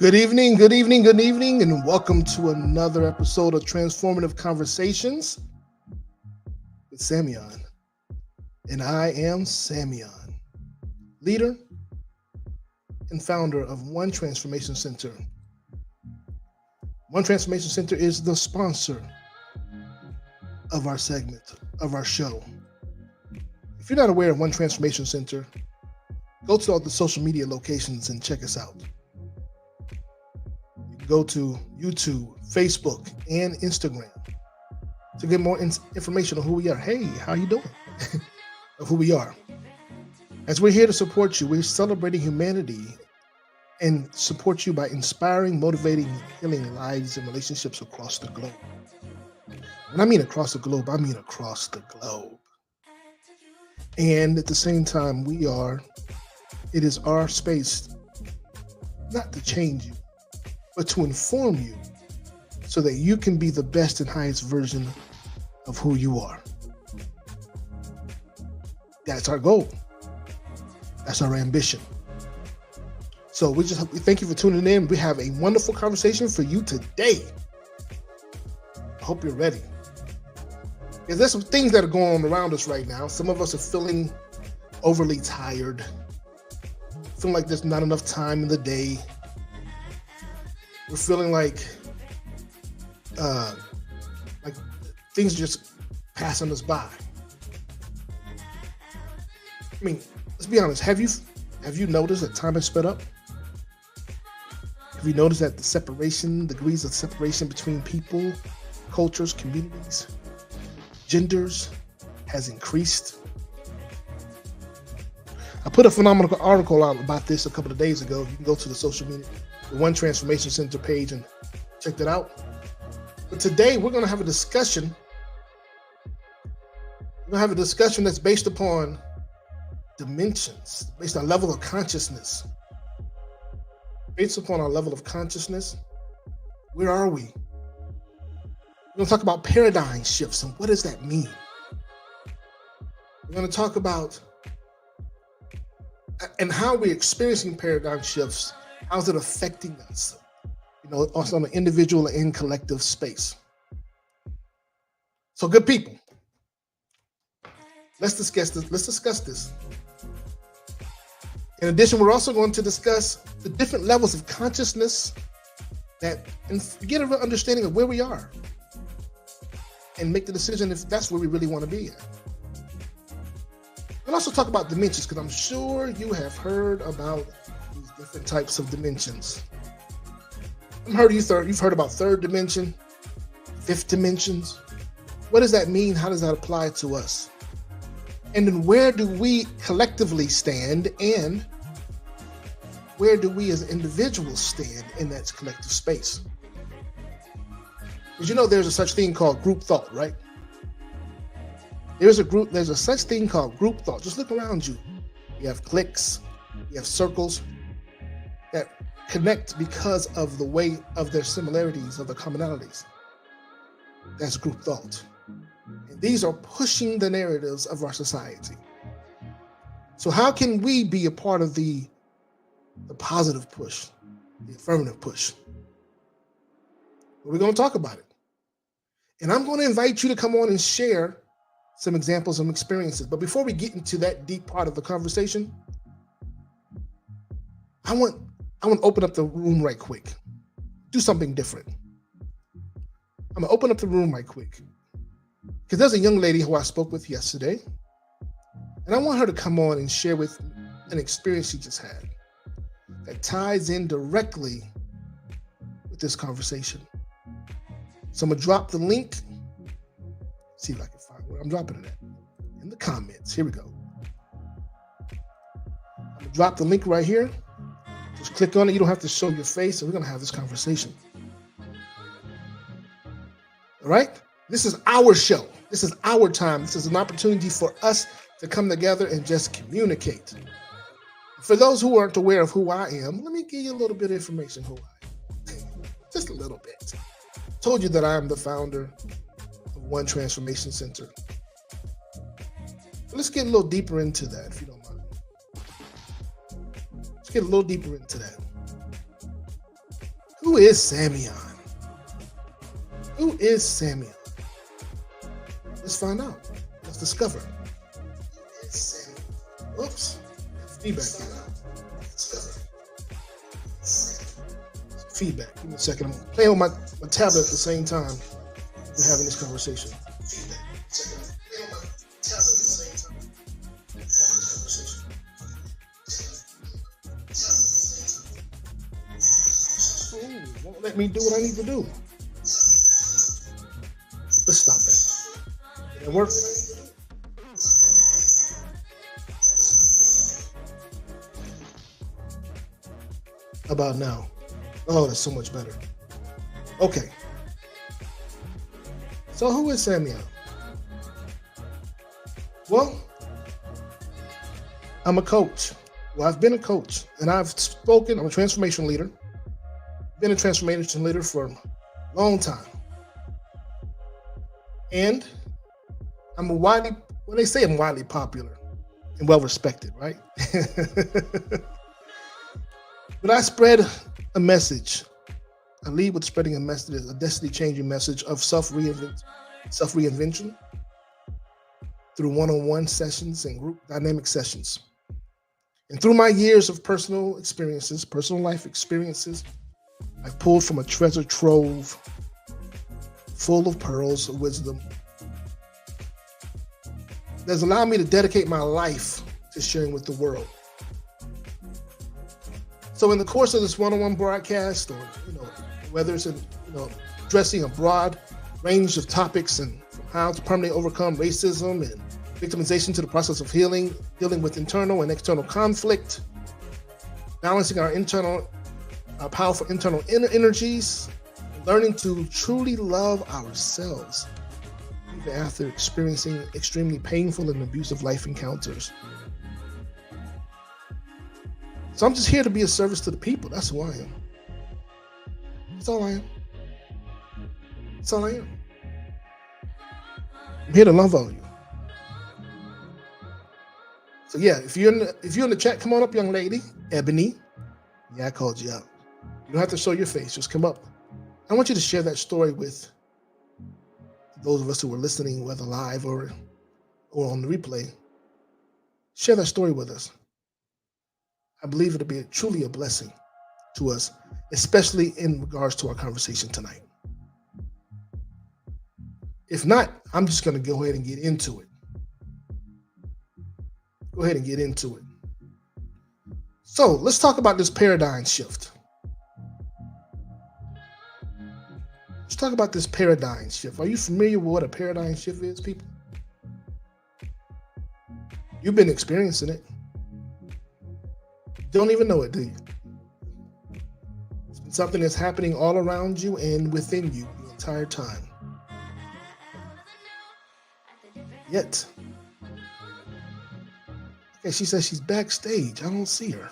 Good evening, good evening, good evening, and welcome to another episode of Transformative Conversations with Sameon. And I am Sameon, leader and founder of One Transformation Center. One Transformation Center is the sponsor of our segment, of our show. If you're not aware of One Transformation Center, go to all the social media locations and check us out. Go to YouTube, Facebook, and Instagram to get more information on who we are. Hey, how you doing? Of who we are. As we're here to support you, we're celebrating humanity and support you by inspiring, motivating, and healing lives and relationships across the globe. When I mean across the globe, I mean across the globe. And at the same time, it is our space not to change you, but to inform you so that you can be the best and highest version of who you are. That's our goal. That's our ambition. So we thank you for tuning in. We have a wonderful conversation for you today. I hope you're ready. Because there's some things that are going on around us right now. Some of us are feeling overly tired, feeling like there's not enough time in the day. We're feeling like things are just passing us by. I mean, let's be honest. Have you noticed that time has sped up? Have you noticed that the degrees of separation between people, cultures, communities, genders has increased? I put a phenomenal article out about this a couple of days ago. You can go to the social media, the One Transformation Center page, and check that out. But today we're going to have a discussion. We're going to have a discussion that's based upon dimensions, based on level of consciousness. Based upon our level of consciousness, where are we? We're going to talk about paradigm shifts and what does that mean? We're going to talk about and how we're experiencing paradigm shifts. How's it affecting us? Also on an individual and collective space. So good people, let's discuss this. In addition, we're also going to discuss the different levels of consciousness and get a real understanding of where we are and make the decision if that's where we really want to be at. We'll also talk about dimensions, because I'm sure you have heard about these different types of dimensions. You've heard about third dimension, fifth dimensions. What does that mean? How does that apply to us? And then where do we collectively stand, and where do we as individuals stand in that collective space? Because there's a such thing called group thought, right? There's a such thing called group thought. Just look around you. You have cliques, you have circles that connect because of the way of their similarities, of the commonalities. That's group thought. And these are pushing the narratives of our society. So how can we be a part of the positive push, the affirmative push? We're going to talk about it. And I'm going to invite you to come on and share some examples, some experiences. But before we get into that deep part of the conversation, I want to open up the room right quick. Do something different. I'm going to open up the room right quick. Because there's a young lady who I spoke with yesterday. And I want her to come on and share with an experience she just had that ties in directly with this conversation. So I'm going to drop the link. See if I can find where I'm dropping it at. In the comments. Here we go. I'm going to drop the link right here. Just click on it. You don't have to show your face. And we're going to have this conversation. All right? This is our show. This is our time. This is an opportunity for us to come together and just communicate. For those who aren't aware of who I am, let me give you a little bit of information who I am. Just a little bit. Told you that I am the founder of One Transformation Center. But let's get a little deeper into that, if you don't mind. Let's get a little deeper into that. Who is Sameon? Who is Sameon? Let's find out. Let's discover. Oops. Feedback here. Feedback. Give me a second. I'm playing with my tablet at the same time we're having this conversation. Ooh, won't let me do what I need to do. Let's stop that. Did it work? How about now? Oh, that's so much better. Okay. So who is Sameon? Well, I'm a coach. Well, I've been a coach and I've spoken. I'm a transformation leader. Been a transformation leader for a long time. And I'm widely popular and well respected, right? But I spread a message. I lead with spreading a message, a destiny-changing message of self reinvention through one-on-one sessions and group dynamic sessions. And through my years of personal life experiences, I've pulled from a treasure trove full of pearls of wisdom that's allowed me to dedicate my life to sharing with the world. So in the course of this one-on-one broadcast, or whether it's addressing a broad range of topics and from how to permanently overcome racism and victimization to the process of healing, dealing with internal and external conflict, balancing our powerful internal energies, learning to truly love ourselves even after experiencing extremely painful and abusive life encounters. So I'm just here to be a service to the people. That's who I am. That's all I am. That's all I am. I'm here to love all you. So yeah, if you're in the chat, come on up, young lady, Ebony. Yeah, I called you out. You don't have to show your face. Just come up. I want you to share that story with those of us who are listening, whether live or on the replay. Share that story with us. I believe it'll be truly a blessing to us, especially in regards to our conversation tonight. If not, I'm just going to go ahead and get into it. Go ahead and get into it. So let's talk about this paradigm shift. Let's talk about this paradigm shift. Are you familiar with what a paradigm shift is, people? You've been experiencing it. Don't even know it, do you? It's been something that's happening all around you and within you the entire time. Yet, okay, she says she's backstage. I don't see her.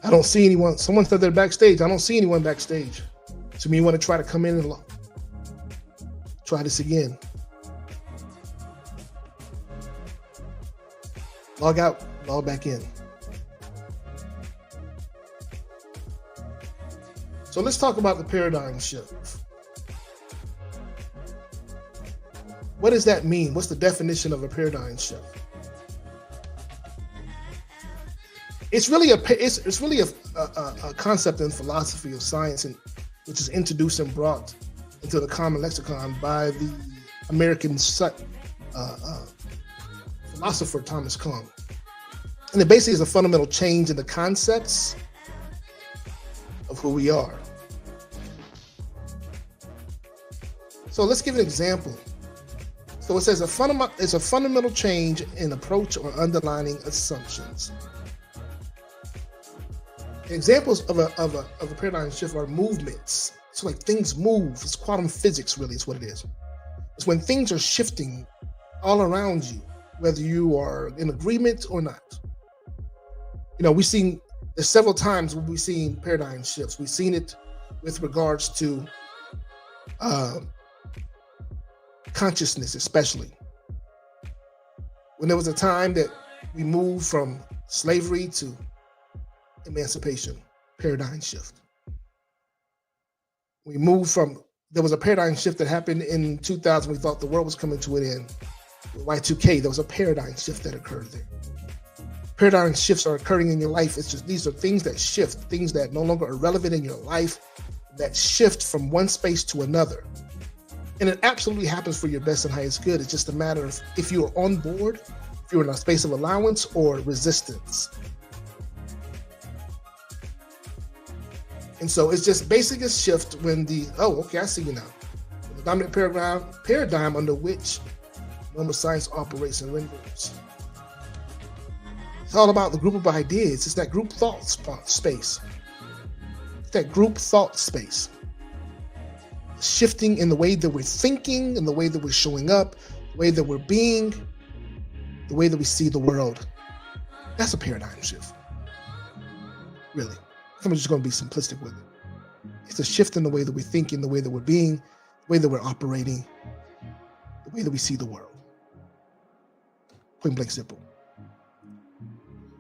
I don't see anyone. Someone said they're backstage. I don't see anyone backstage. So you want to try to come in and try this again. Log out, log back in. So let's talk about the paradigm shift. What does that mean? What's the definition of a paradigm shift? It's really a concept in philosophy of science, and which is introduced and brought into the common lexicon by the American philosopher Thomas Kuhn. And it basically is a fundamental change in the concepts of who we are. So let's give an example. So it says it's a fundamental change in approach or underlying assumptions. Examples of a paradigm shift are movements. So like things move. It's quantum physics, really, is what it is. It's when things are shifting all around you, whether you are in agreement or not. You know, there's several times when we've seen paradigm shifts. We've seen it with regards to consciousness, especially. When there was a time that we moved from slavery to emancipation, paradigm shift. There was a paradigm shift that happened in 2000. We thought the world was coming to an end. With Y2K, there was a paradigm shift that occurred there. Paradigm shifts are occurring in your life. It's just, these are things that shift, things that no longer are relevant in your life, that shift from one space to another. And it absolutely happens for your best and highest good. It's just a matter of if you are on board, if you're in a space of allowance or resistance. And so it's just basically a shift when I see you now. The dominant paradigm under which normal science operates and renders. It's all about the group of ideas. It's that group thought space. It's that group thought space. Shifting in the way that we're thinking, in the way that we're showing up, the way that we're being, the way that we see the world. That's a paradigm shift. Really. I'm just going to be simplistic with it. It's a shift in the way that we're thinking, the way that we're being, the way that we're operating, the way that we see the world. Point blank simple.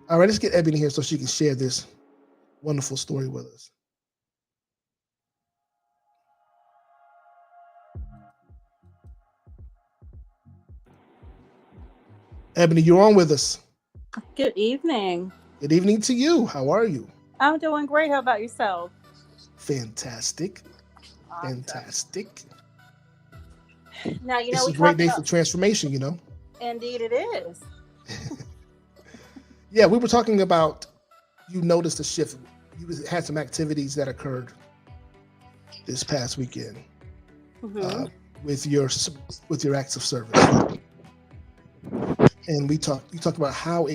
All right, let's get Ebony here so she can share this wonderful story with us. Ebony, you're on with us. Good evening. Good evening to you. How are you? I'm doing great. How about yourself? Fantastic. Awesome. Fantastic. Now, it's a great day for transformation, you know? Indeed it is. Yeah, we were talking about, you noticed a shift. You had some activities that occurred this past weekend with your acts of service. And you talked about how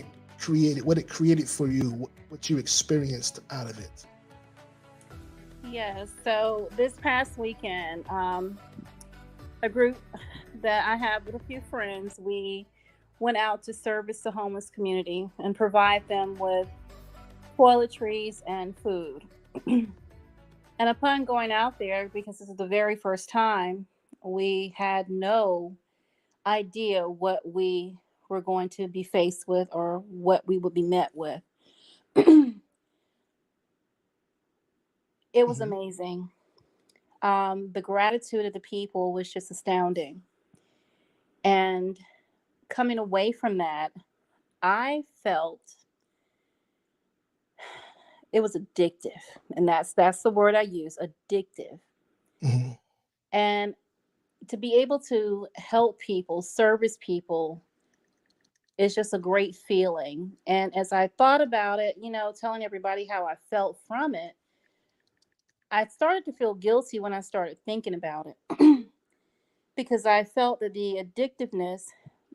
what it created for you, what you experienced out of it. Yes. So this past weekend, a group that I have with a few friends, we went out to service the homeless community and provide them with toiletries and food. And upon going out there, because this is the very first time, we had no idea what we were going to be faced with or what we would be met with. It was amazing. The gratitude of the people was just astounding. And coming away from that, I felt it was addictive. And that's the word I use, addictive. Mm-hmm. And to be able to help people, service people, is just a great feeling. And as I thought about it, telling everybody how I felt from it, I started to feel guilty when I started thinking about it. Because I felt that the addictiveness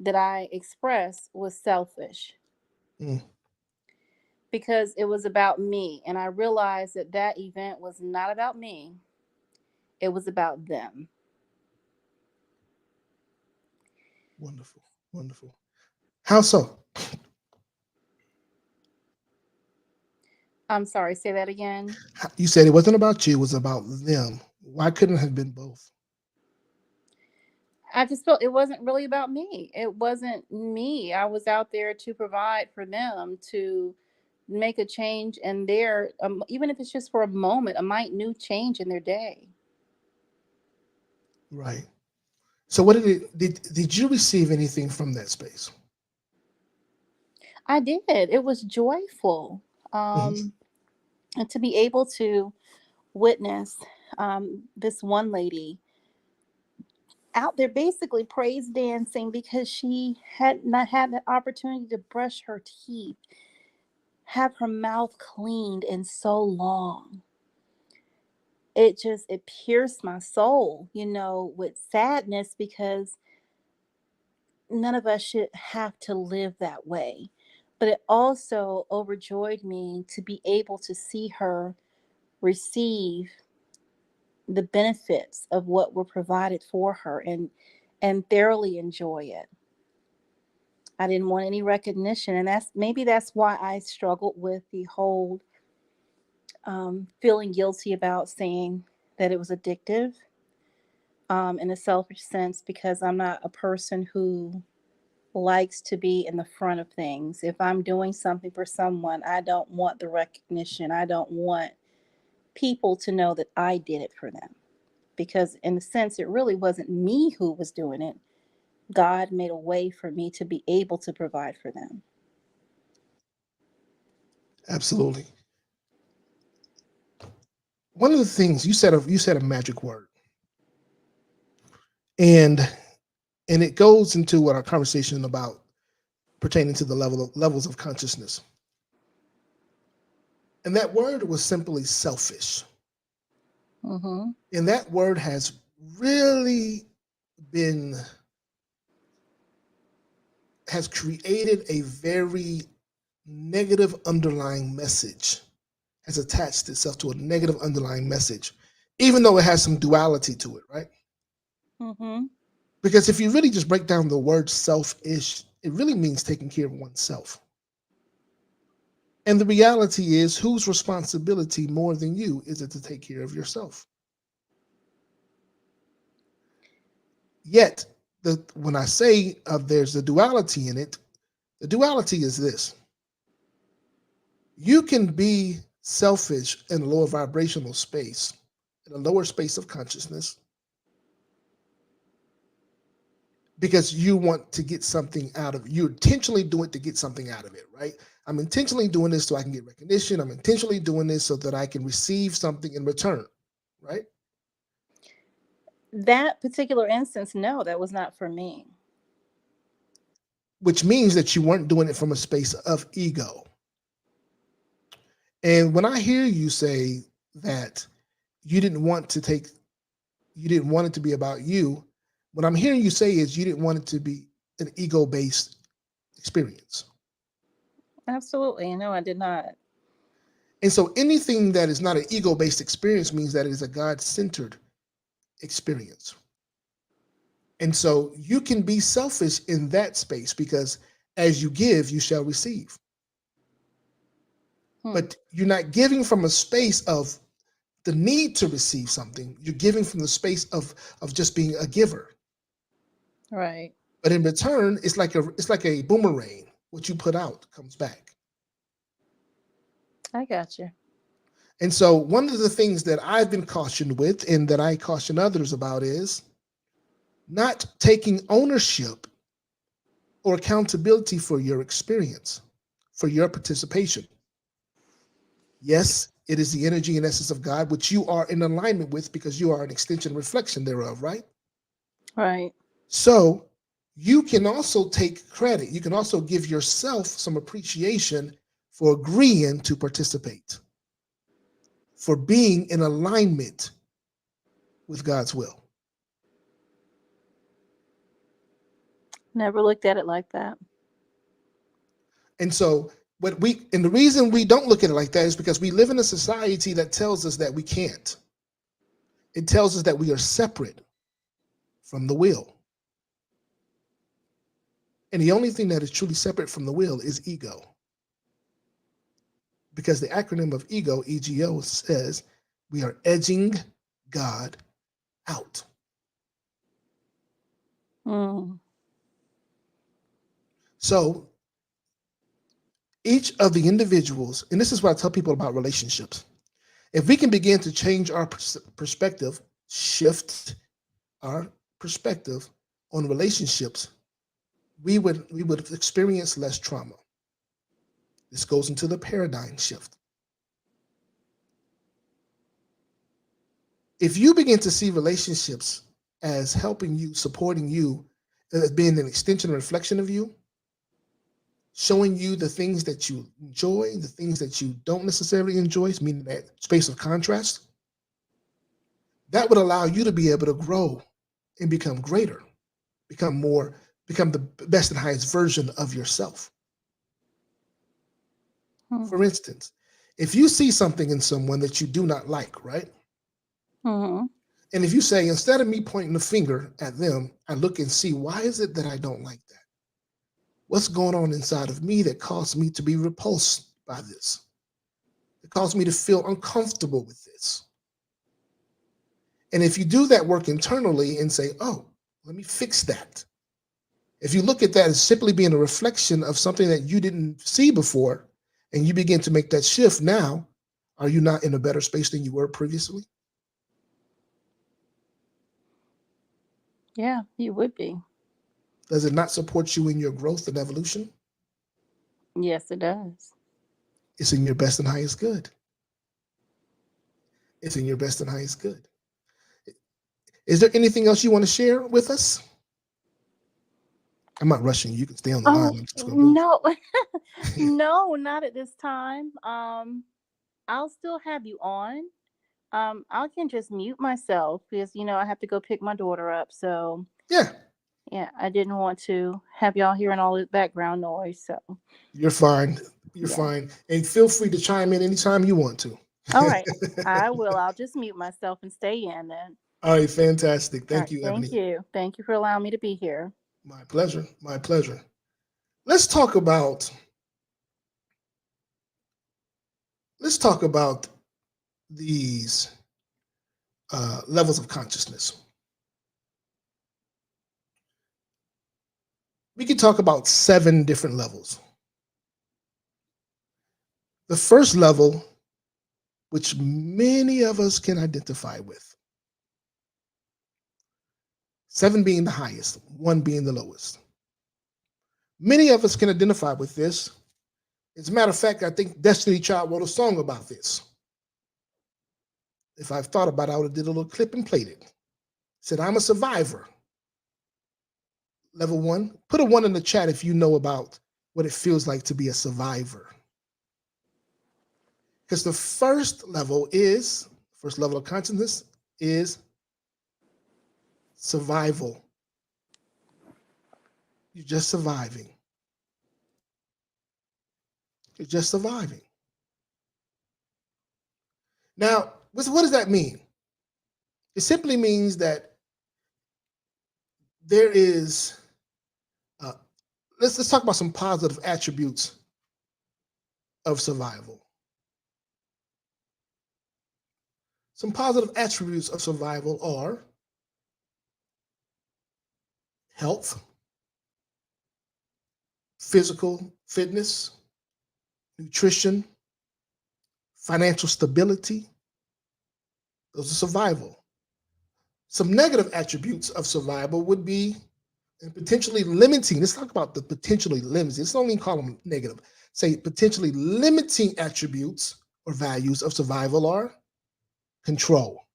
that I expressed was selfish. Because it was about me. And I realized that event was not about me. It was about them. Wonderful. Wonderful. How so? I'm sorry, say that again. You said it wasn't about you, it was about them. Why couldn't it have been both? I just felt it wasn't really about me. It wasn't me. I was out there to provide for them, to make a change in their, even if it's just for a moment, a minute change in their day. Right. So what did you receive anything from that space? I did. It was joyful. Mhm. And to be able to witness this one lady out there basically praise dancing because she had not had the opportunity to brush her teeth, have her mouth cleaned in so long. It pierced my soul, with sadness, because none of us should have to live that way. But it also overjoyed me to be able to see her receive the benefits of what were provided for her, and thoroughly enjoy it. I didn't want any recognition, and that's why I struggled with the whole feeling guilty about saying that it was addictive, in a selfish sense, because I'm not a person who likes to be in the front of things. If I'm doing something for someone, I don't want the recognition. I don't want people to know that I did it for them, because in a sense it really wasn't me who was doing it. God made a way for me to be able to provide for them. Absolutely. One of the things you said a magic word, and it goes into what our conversation about pertaining to the levels of consciousness. And that word was simply selfish. Mm-hmm. And that word has really been has created a very negative underlying message, has attached itself to a negative underlying message, even though it has some duality to it, right? Mm-hmm. Because if you really just break down the word selfish, it really means taking care of oneself. And the reality is, whose responsibility more than you is it to take care of yourself? Yet, when I say there's a duality in it, the duality is this: you can be selfish in a lower vibrational space, in a lower space of consciousness, because you want to get something out of it. You intentionally do it to get something out of it, right? I'm intentionally doing this so I can get recognition. I'm intentionally doing this so that I can receive something in return, right? That particular instance, no, that was not for me. Which means that you weren't doing it from a space of ego. And when I hear you say that you didn't want to take, you didn't want it to be about you, what I'm hearing you say is you didn't want it to be an ego based experience. Absolutely. No, I did not. And so anything that is not an ego based experience means that it is a God centered experience. And so you can be selfish in that space because as you give, you shall receive. Hmm. But you're not giving from a space of the need to receive something. You're giving from the space of just being a giver. Right. But in return, it's like a boomerang. What you put out comes back. I got you. And so one of the things that I've been cautioned with and that I caution others about is not taking ownership or accountability for your experience, for your participation. Yes, it is the energy and essence of God, which you are in alignment with because you are an extension reflection thereof, right? Right. So you can also take credit. You can also give yourself some appreciation for agreeing to participate, for being in alignment with God's will. Never looked at it like that. And so the reason we don't look at it like that is because we live in a society that tells us that we can't. It tells us that we are separate from the will. And the only thing that is truly separate from the will is ego. Because the acronym of ego, EGO, says we are edging God out. Mm. So each of the individuals, and this is what I tell people about relationships, if we can begin to change our perspective, shift our perspective on relationships, we would experience less trauma. This goes into the paradigm shift. If you begin to see relationships as helping you, supporting you, as being an extension and reflection of you, showing you the things that you enjoy, the things that you don't necessarily enjoy, meaning that space of contrast, that would allow you to be able to grow and become greater, become more, become the best and highest version of yourself. Mm. For instance, if you see something in someone that you do not like, right? Mm. And if you say, instead of me pointing the finger at them, I look and see, why is it that I don't like that? What's going on inside of me that caused me to be repulsed by this? It caused me to feel uncomfortable with this. And if you do that work internally and say, oh, let me fix that. If you look at that as simply being a reflection of something that you didn't see before, and you begin to make that shift now, are you not in a better space than you were previously? Yeah, you would be. Does it not support you in your growth and evolution? Yes, it does. It's in your best and highest good. It's in your best and highest good. Is there anything else you want to share with us? I'm not rushing you. You can stay on the line. Oh I'm just going to move. no, no, not at this time. I'll still have you on. I can just mute myself because I have to go pick my daughter up. So Yeah, yeah, I didn't want to have y'all hearing all this background noise. So you're fine. You're yeah. fine. And feel free to chime in anytime you want to. All right, I will. I'll just mute myself and stay in then. All right, fantastic. All Thank right, you, thank Ebony. you. Thank you for allowing me to be here. My pleasure. My pleasure. Let's talk about let's talk about these levels of consciousness. We can talk about 7 different levels. The first level, which many of us can identify with, 7 being the highest, 1 being the lowest. Many of us can identify with this. As a matter of fact, I think Destiny Child wrote a song about this. If I've thought about it, I would have did a little clip and played it. Said, I'm a survivor. Level 1. Put a 1 in the chat if you know about what it feels like to be a survivor. Because the first level of consciousness is survival. You're just surviving. You're just surviving. Now, what does that mean? It simply means that there is, uh, let's talk about some positive attributes of survival. Some positive attributes of survival are health, physical fitness, nutrition, financial stability. Those are survival. Some negative attributes of survival would be potentially limiting. Let's talk about the potentially limiting. Let's only call them negative. Say potentially limiting attributes or values of survival are control.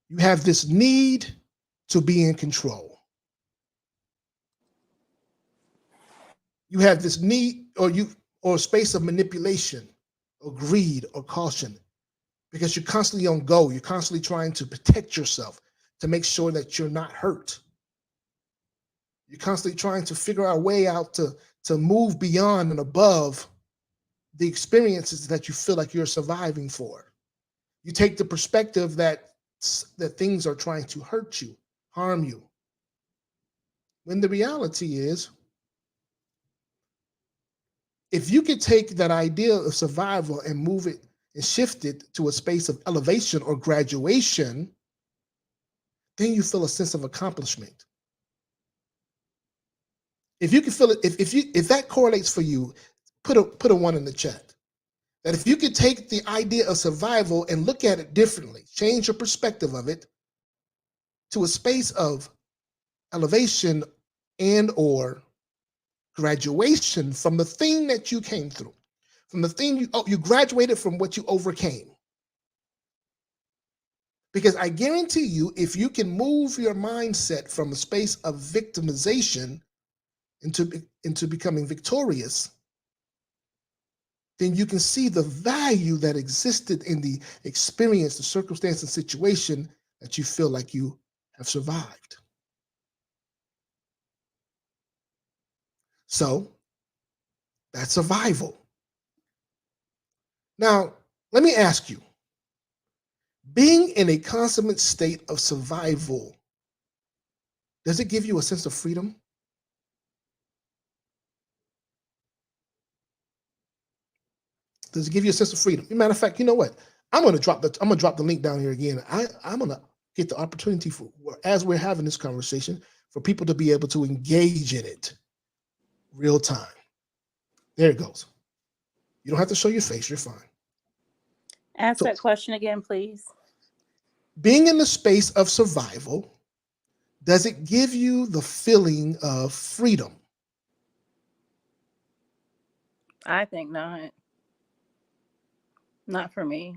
You have this need to be in control. You have this need or space of manipulation or greed or caution because you're constantly on go. You're constantly trying to protect yourself to make sure that you're not hurt. You're constantly trying to figure out a way out to move beyond and above the experiences that you feel like you're surviving for. You take the perspective that things are trying to hurt you, harm you. When the reality is, if you could take that idea of survival and move it and shifted to a space of elevation or graduation, then you feel a sense of accomplishment. If you can feel it, if that correlates for you, put a one in the chat. That if you could take the idea of survival and look at it differently, change your perspective of it to a space of elevation and or graduation from the thing that you came through, from the thing you graduated from what you overcame. Because I guarantee you, if you can move your mindset from a space of victimization into becoming victorious, then you can see the value that existed in the experience, the circumstance, and situation that you feel like you have survived. So that's survival. Now, let me ask you, being in a consummate state of survival, does it give you a sense of freedom? Does it give you a sense of freedom? As a matter of fact, you know what? I'm gonna drop the link down here again. I'm gonna get the opportunity for, as we're having this conversation, for people to be able to engage in it real time. There it goes. You don't have to show your face, you're fine. Ask that question again, please. Being in the space of survival, does it give you the feeling of freedom? I think not. Not for me.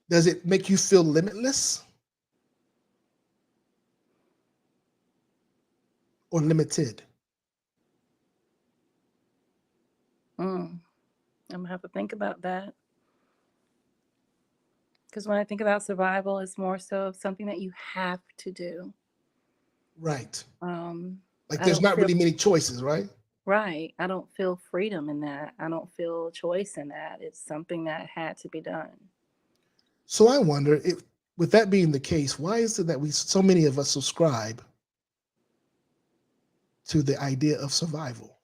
Does it make you feel limitless or limited? I'm gonna have to think about that. Because when I think about survival, it's more so of something that you have to do. Right. Like I there's don't not feel really many choices, right? right. I don't feel freedom in that. I don't feel choice in that. It's something that had to be done. So I wonder if, with that being the case, why is it that so many of us subscribe to the idea of survival?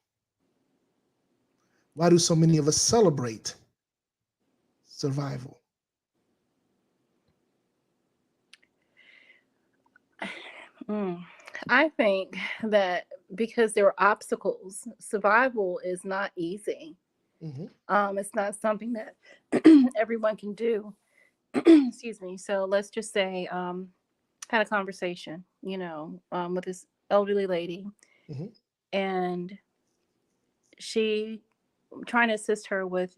Why do so many of us celebrate survival? I think that because there are obstacles, survival is not easy. It's not something that everyone can do. Excuse me. So let's just say, had a conversation, with this elderly lady, and she trying to assist her with,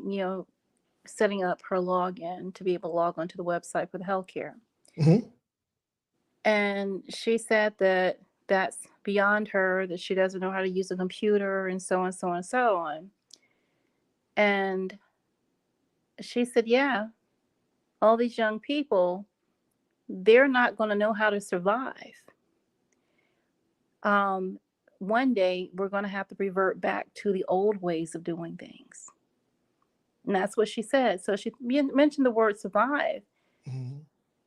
setting up her login to be able to log onto the website for the healthcare. And she said that that's beyond her, that she doesn't know how to use a computer and so on, so on, so on. And she said, yeah, all these young people, they're not going to know how to survive. One day we're going to have to revert back to the old ways of doing things. And that's what she said. So she mentioned the word survive.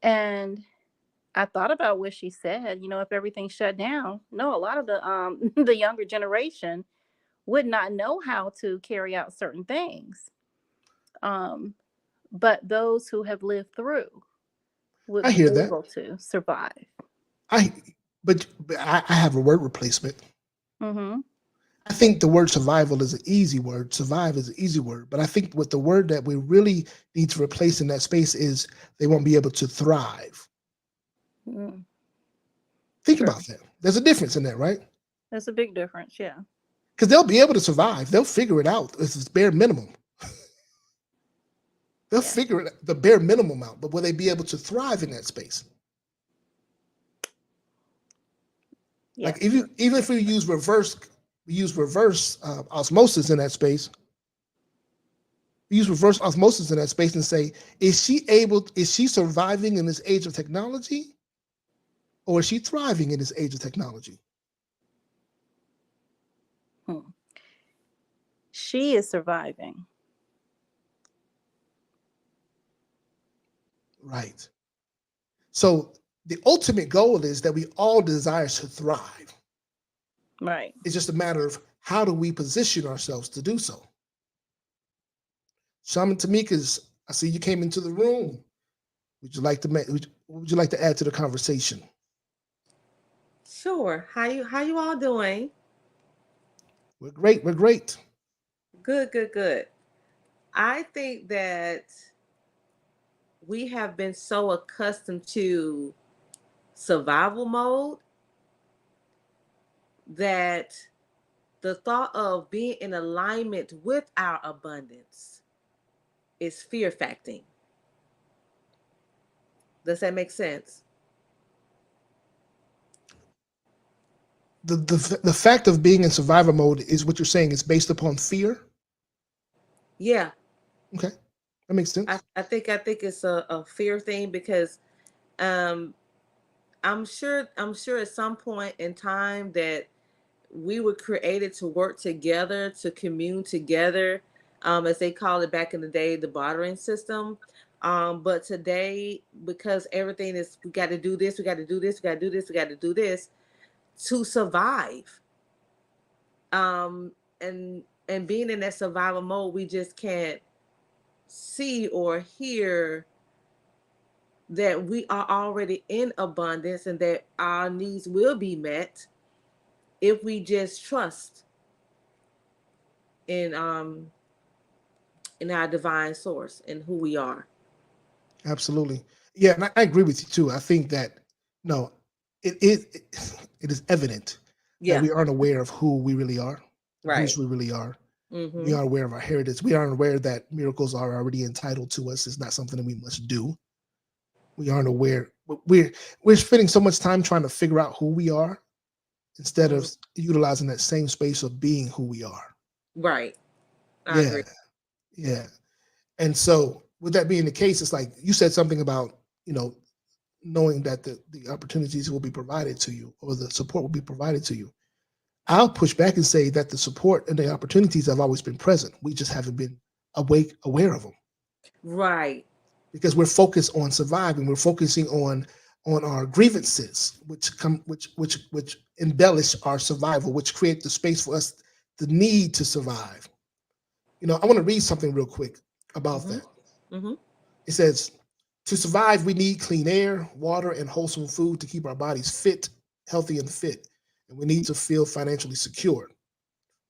And I thought about what she said. If everything shut down, no, a lot of the the younger generation would not know how to carry out certain things. But those who have lived through would be able to survive. But I have a word replacement. I think the word survival is an easy word. Survive is an easy word. But I think what the word that we really need to replace in that space is they won't be able to thrive. Think about that. There's a difference in that, right? There's a big difference, yeah. Because they'll be able to survive. They'll figure it out. It's bare minimum. They'll figure it, the bare minimum out. But will they be able to thrive in that space? Yeah. Like even if we use reverse osmosis in that space. We use reverse osmosis in that space and say, is she surviving in this age of technology? Or is she thriving in this age of technology? She is surviving. Right. So the ultimate goal is that we all desire to thrive. Right. It's just a matter of how do we position ourselves to do so. Shaman Tamika's I see you came into the room. Would you like to what would you like to add to the conversation? Sure. How you all doing? We're great. We're great. Good, good, good. I think that we have been so accustomed to survival mode that the thought of being in alignment with our abundance is fear facting. Does that make sense? The fact of being in survivor mode is what you're saying is based upon fear. Yeah. Okay, that makes I, sense. I think it's a fear thing because um I'm sure at some point in time that we were created to work together, to commune together, as they call it back in the day, the bartering system. But today, because everything is, we got to do this, we got to do this, we got to do this, we got to do this to survive. And being in that survival mode, we just can't see or hear that we are already in abundance and that our needs will be met if we just trust in in our divine source and who we are. Absolutely. Yeah, and I agree with you too. I think that no, it is evident that Yeah. we aren't aware of who we really are, Right. whose we really are. We Mm-hmm. aren't aware of our heritage. We aren't aware that miracles are already entitled to us. It's not something that we must do. We aren't aware. We're spending so much time trying to figure out who we are instead Mm-hmm. of utilizing that same space of being who we are. Right. I Yeah, agree. yeah. And so, with that being the case, it's like you said something about you know knowing that the opportunities will be provided to you or the support will be provided to you. I'll push back and say that the support and the opportunities have always been present. We just haven't been aware of them Right. because we're focused on surviving. We're focusing on our grievances, which embellish our survival, which create the space for us the need to survive. I want to read something real quick about Mm-hmm. that. Mm-hmm. It says, to survive, we need clean air, water, and wholesome food to keep our bodies fit, healthy, and fit. And we need to feel financially secure.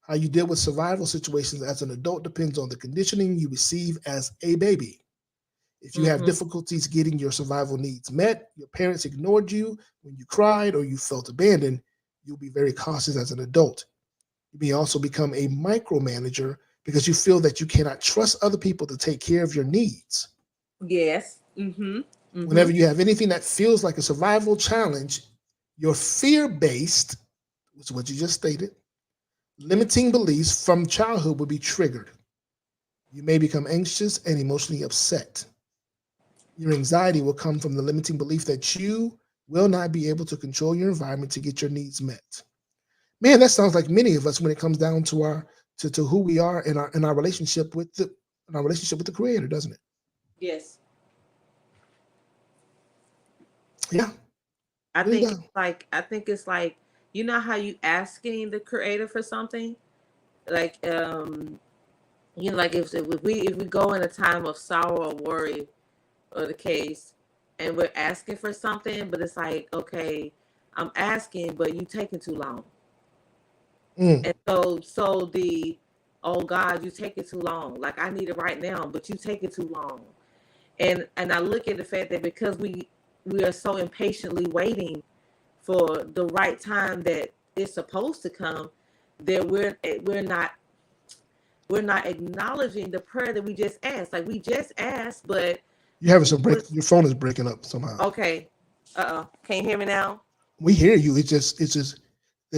How you deal with survival situations as an adult depends on the conditioning you receive as a baby. If you have Mm-hmm. difficulties getting your survival needs met, your parents ignored you when you cried, or you felt abandoned, you'll be very cautious as an adult. You may also become a micromanager because you feel that you cannot trust other people to take care of your needs. Yes. Mm-hmm. Mm-hmm. Whenever you have anything that feels like a survival challenge, your fear based, which is what you just stated, limiting beliefs from childhood will be triggered. You may become anxious and emotionally upset. Your anxiety will come from the limiting belief that you will not be able to control your environment to get your needs met. Man, that sounds like many of us when it comes down to our to who we are in our relationship with the creator, doesn't it? Yes. Yeah, I really think does. it's like I think it's like you know how you asking the creator for something? Like like if we go in a time of sorrow or worry or the case and we're asking for something, but it's like, okay, I'm asking, but you taking too long. Mm, And so the oh God, you taking too long. Like I need it right now, but you taking too long. And I look at the fact that because we are so impatiently waiting for the right time that it's supposed to come, that we're not acknowledging the prayer that we just asked. Like we just asked, but you're having some break. was Your phone is breaking up somehow. okay. Can you hear me now? We hear you. It's just there's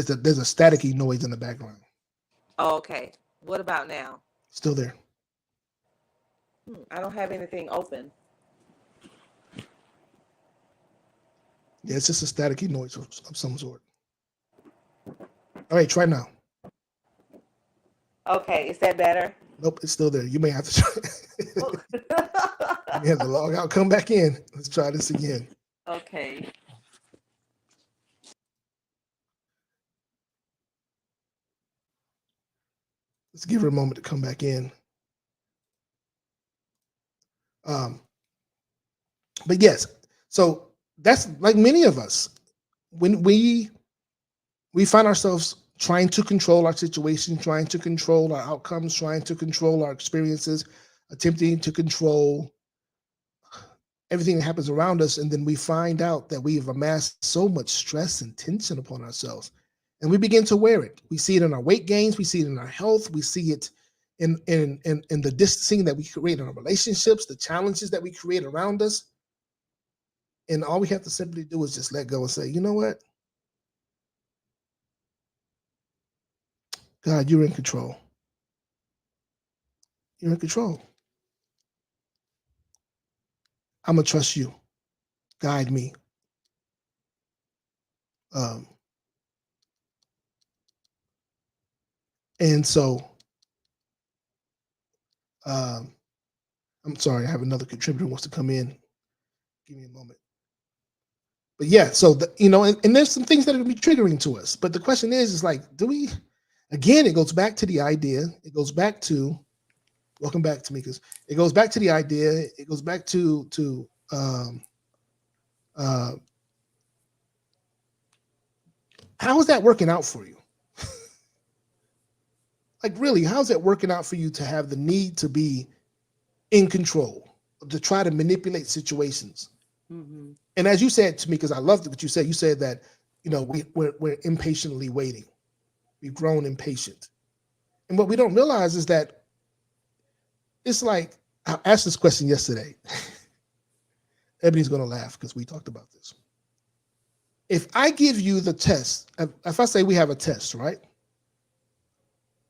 a staticky noise in the background. Oh, okay. What about now? Still there. I don't have anything open. Yeah, it's just a staticky noise of some sort. All right, try now. Okay, is that better? Nope, it's still there. You may have to try. Oh. You may have to log out, come back in. Let's try this again. Okay. Let's give her a moment to come back in. Um, but yes, so that's like many of us when we find ourselves trying to control our situation, trying to control our outcomes, trying to control our experiences, attempting to control everything that happens around us. And then we find out that we have amassed so much stress and tension upon ourselves. And we begin to wear it. We see it in our weight gains, we see it in our health, we see it in the distancing that we create in our relationships, the challenges that we create around us. And all we have to simply do is just let go and say, you know what? God, you're in control. You're in control. I'm gonna trust you. Guide me. Um, and so um, I'm sorry, I have another contributor who wants to come in. Give me a moment. But yeah, so and there's some things that are gonna be triggering to us. But the question is like, do we? Again, it goes back to the idea. It goes back to welcome back, Tamika's. It goes back to the idea. It goes back to uh, how is that working out for you? Like really, how's that working out for you to have the need to be in control, to try to manipulate situations? Mm-hmm. And as you said to me, because I loved what you said that we're impatiently waiting. We've grown impatient, and what we don't realize is that it's like I asked this question yesterday. Ebony's going to laugh because we talked about this. If I give you the test, if I say we have a test, right?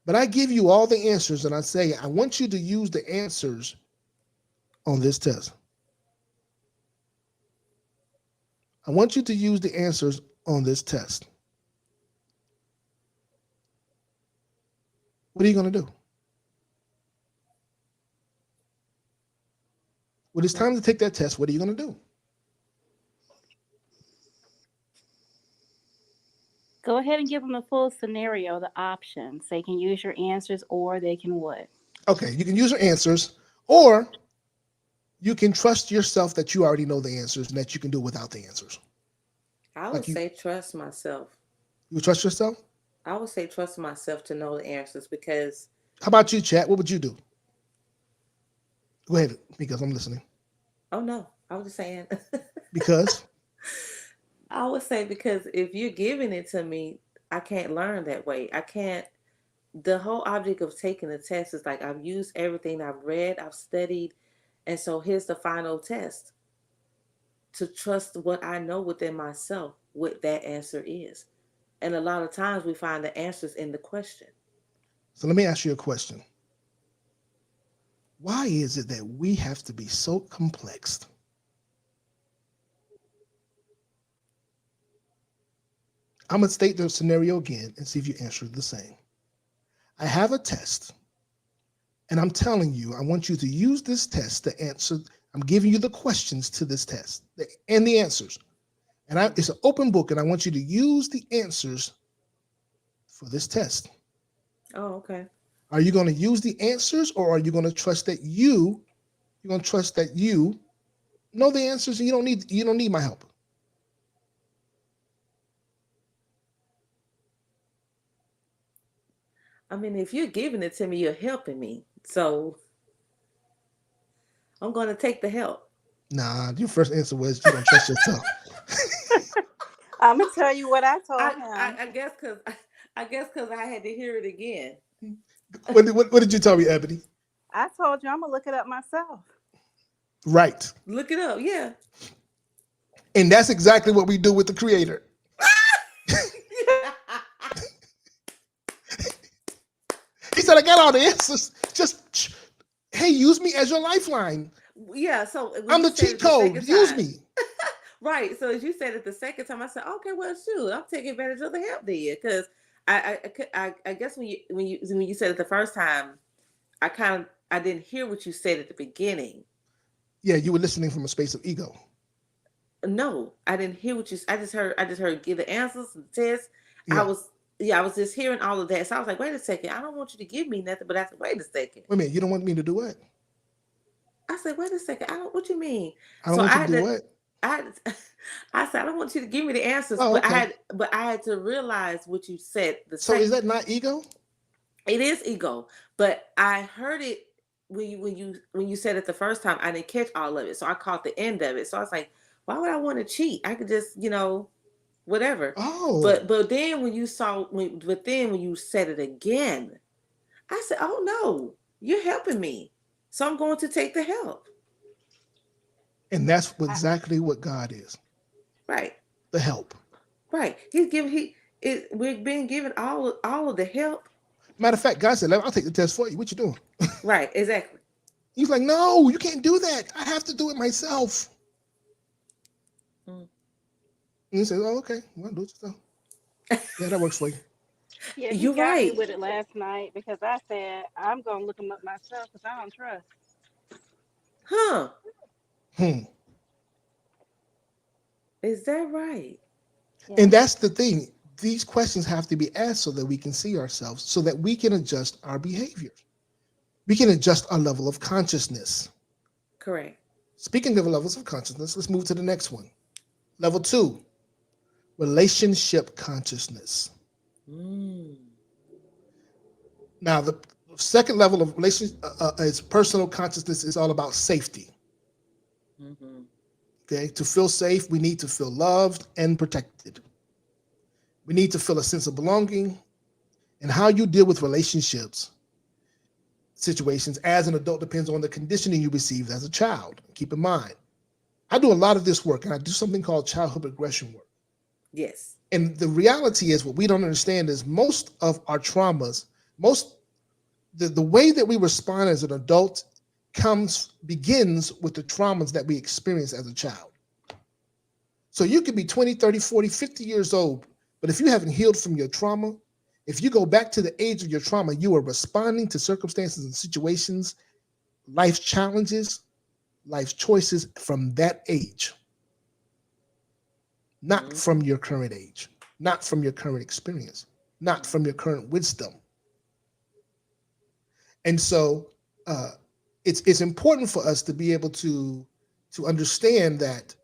But I give you all the answers and I say, I want you to use the answers on this test. I want you to use the answers on this test. What are you going to do? When it's time to take that test, what are you going to do? Go ahead and give them the full scenario, the options. They can use your answers or they can what? Okay, you can use your answers, or you can trust yourself that you already know the answers and that you can do without the answers. I would Like say trust myself. you trust yourself? I would say trust myself to know the answers because. How about you, chat? What would you do? Go ahead, because I'm listening. Oh no, I was just saying. Because I would say because if you're giving it to me, I can't learn that way. I can't. The whole object of taking the test is like I've used everything I've read, I've studied, and so here's the final test to trust what I know within myself, what that answer is. And a lot of times we find the answers in the question. so let me ask you a question. Why is it that we have to be so complex? I'm going to state the scenario again and see if you answer the same. I have a test, and I'm telling you, I want you to use this test to answer. I'm giving you the questions to this test and the answers. And it's an open book, and I want you to use the answers for this test. Oh, okay. Are you going to use the answers, or are you going to trust that you're going to trust that you know the answers and you don't need my help? I mean, if you're giving it to me, you're helping me. So I'm going to take the help. Nah, your first answer was you don't trust yourself. I'm gonna tell you what I told him. I guess because I had to hear it again. What did you tell me, Ebony? I told you I'm gonna look it up myself. Right. Look it up, yeah. And that's exactly what we do with the creator. He said, I got all the answers. Just, hey, use me as your lifeline. Yeah, so I'm the cheat code. Use me. Right. So as you said it the second time, I said, okay, well, shoot, I'm taking advantage of the help there because I guess when you said it the first time, I didn't hear what you said at the beginning. Yeah, you were listening from a space of ego. No, I didn't hear what you. I just heard give the answers, the test. Yeah. I was just hearing all of that. So I was like, wait a second, I don't want you to give me nothing. But I said, wait a second. Wait a minute, you don't want me to do what? I said, wait a second. I don't. What you mean? I don't So want I you to had do to. what? I I said I don't want you to give me the answers, Oh, okay. but I had to realize what you said. The So is same. that not ego? It is ego, but I heard it when you said it the first time. I didn't catch all of it, so I caught the end of it. So I was like, why would I want to cheat? I could just whatever. Oh, But then but then when you said it again, I said, oh no, you're helping me, so I'm going to take the help. and that's I, exactly what God is. Right, The help. right. We're being given all of the help. Matter of fact, God said, I'll take the test for you. What you doing? Right, exactly. He's like, no, you can't do that. I have to do it myself. Mm. And he says, oh, okay. Well, do it yourself. Yeah, that works for you. yeah, he You're got me right. with it last night because I said I'm gonna look him up myself because I don't trust. Huh? Hmm. Is that right? And Yeah. that's the thing. These questions have to be asked so that we can see ourselves, so that we can adjust our behaviors. We can adjust our level of consciousness. Correct. Speaking of levels of consciousness, let's move to the next one. Level two, relationship consciousness. Mm. Now, the second level of relation is personal consciousness is all about safety. Mm-hmm. Okay, to feel safe, we need to feel loved and protected. We need to feel a sense of belonging, and how you deal with relationships situations as an adult depends on the conditioning you received as a child. Keep in mind, I do a lot of this work, and I do something called childhood regression work. Yes. And the reality is, what we don't understand is most of our traumas, most the way that we respond as an adult begins with the traumas that we experience as a child. So you could be 20, 30, 40, 50 years old, but if you haven't healed from your trauma, if you go back to the age of your trauma, you are responding to circumstances and situations, life challenges, life choices from that age, not from Mm-hmm. your current age, not from your current experience, not from your current wisdom. And so uh, it's important for us to be able to understand that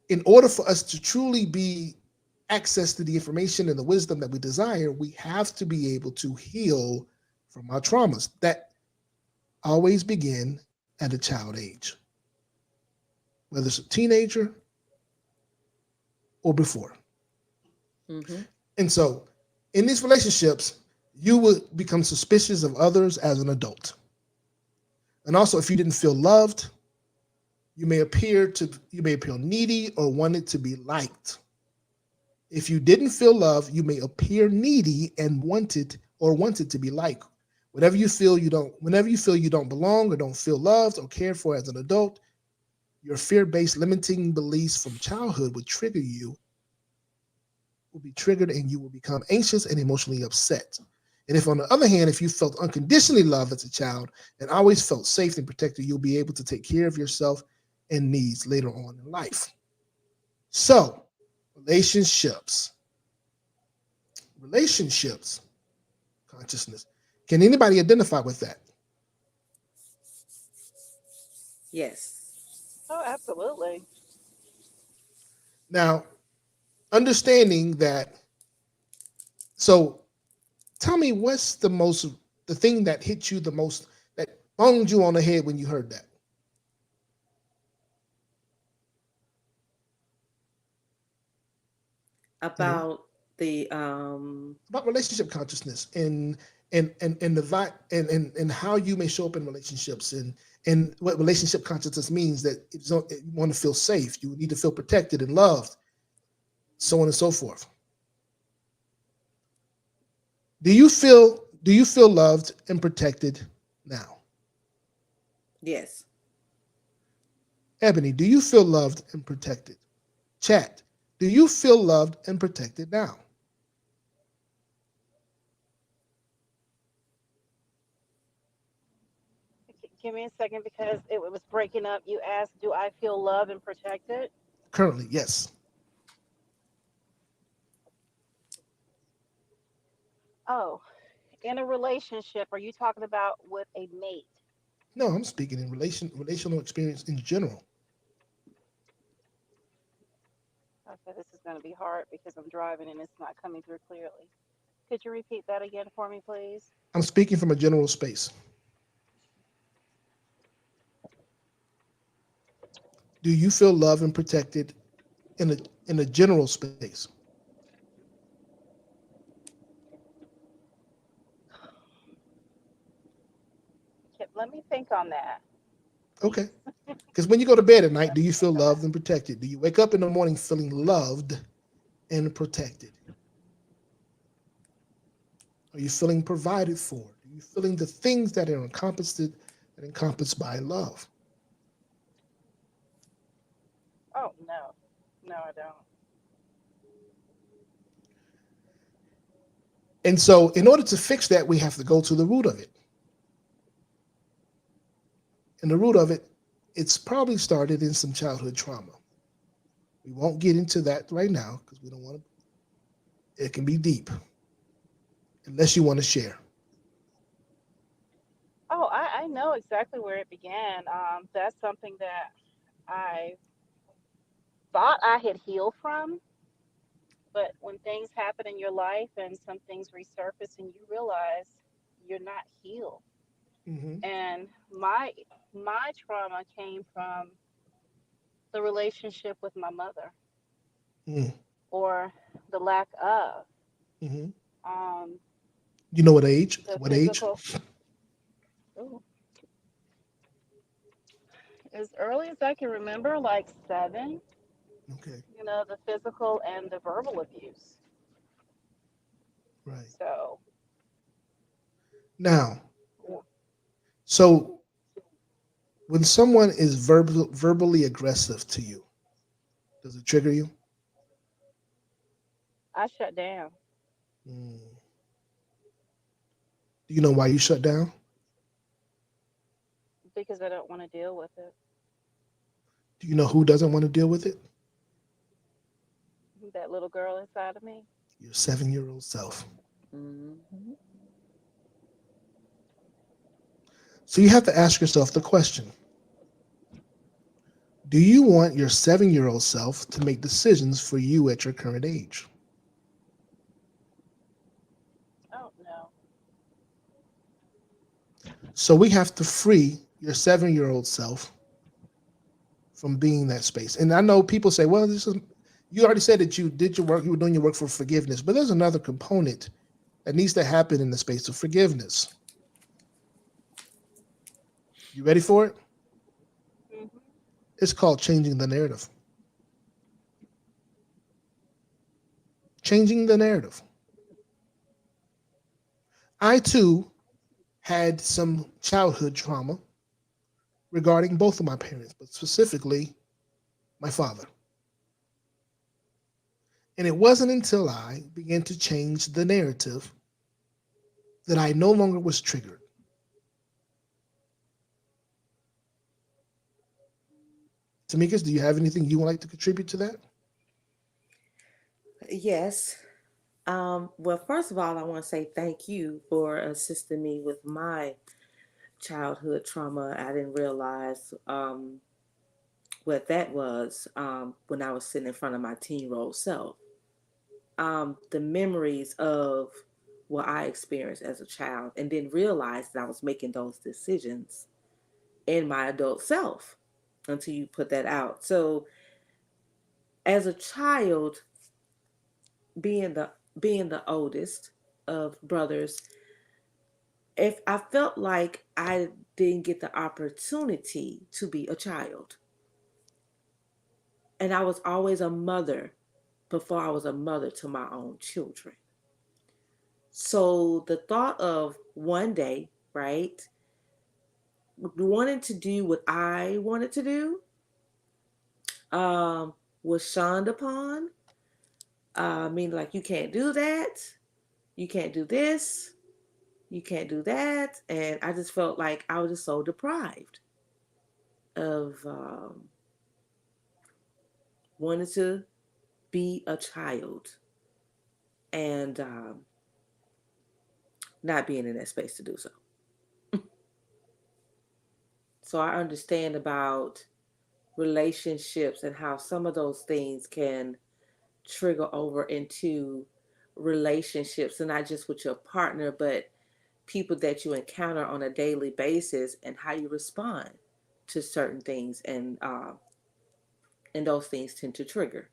in order for us to truly be access to the information and the wisdom that we desire, we have to be able to heal from our traumas that always begin at a child age, whether it's a teenager or before. Mm-hmm. And so in these relationships, you will become suspicious of others as an adult. And also, if you didn't feel loved, you may appear needy or wanted to be liked. If you didn't feel love, you may appear needy and wanted to be liked. Whenever you feel you don't belong or don't feel loved or cared for as an adult, your fear-based limiting beliefs from childhood will be triggered and you will become anxious and emotionally upset. And if, on the other hand, if you felt unconditionally loved as a child and always felt safe and protected, you'll be able to take care of yourself and needs later on in life. So, relationships, relationships, consciousness. Can anybody identify with that? Yes. Oh, absolutely. Now, understanding that, so tell me the thing that hit you the most, that bunged you on the head when you heard that? Anyone? About the. About relationship consciousness and the and how you may show up in relationships and what relationship consciousness means that you want to feel safe, you need to feel protected and loved, so on and so forth. Do you feel loved and protected now? Yes. Ebony, do you feel loved and protected? Chat, do you feel loved and protected now? Give me a second because it was breaking up. You asked, "Do I feel loved and protected?" Currently, yes. Oh, in a relationship, are you talking about with a mate? No, I'm speaking in relational experience in general. Okay, this is going to be hard because I'm driving and it's not coming through clearly. Could you repeat that again for me, please? I'm speaking from a general space. Do you feel loved and protected in a general space? Let me think on that, Okay. please. Because when you go to bed at night, do you feel loved and protected? Do you wake up in the morning feeling loved and protected? Are you feeling provided for? Are you feeling the things that are encompassed by love? Oh, no. No, I don't. And so, in order to fix that, we have to go to the root of it. And the root of it, it's probably started in some childhood trauma. We won't get into that right now because we don't want to. It can be deep, unless you want to share. Oh, I know exactly where it began. That's something that I thought I had healed from, but when things happen in your life and some things resurface and you realize you're not healed. Hmm. And my trauma came from the relationship with my mother, Hmm. or the lack of Hmm. um, You know what age? the What age? physical. Ooh, as early as I can remember, like 7, Okay, the physical and the verbal abuse. right. So, Now, so when someone is verbally aggressive to you, does it trigger you? I shut down Mm. Do you know why you shut down? because I don't want to deal with it. Do you know who doesn't want to deal with it? That little girl inside of me. Your 7 year old self. Hmm. So you have to ask yourself the question: do you want your 7 year old self to make decisions for you at your current age? Oh no. So we have to free your 7 year old self from being that space. And I know people say, well, this is, you already said that you did your work, you were doing your work for forgiveness, but there's another component that needs to happen in the space of forgiveness. You ready for it? Hmm. It's called changing the narrative. Changing the narrative. I too had some childhood trauma regarding both of my parents, but specifically my father. And it wasn't until I began to change the narrative that I no longer was triggered. Tamikas, do you have anything you would like to contribute to that? Yes. Well, first of all, I want to say thank you for assisting me with my childhood trauma. I didn't realize what that was when I was sitting in front of my teen-year-old self. The memories of what I experienced as a child, and then realized that I was making those decisions in my adult self until you put that out. So, as a child, being the being the oldest of brothers, if I felt like I didn't get the opportunity to be a child, and I was always a mother before I was a mother to my own children. So the thought of one day, right, wanting to do what I wanted to do, um, was shunned upon. I mean, like, you can't do that, you can't do this, you can't do that, and I just felt like I was just so deprived of wanting to be a child and not being in that space to do so. So I understand about relationships and how some of those things can trigger over into relationships, and not just with your partner, but people that you encounter on a daily basis, and how you respond to certain things, and those things tend to trigger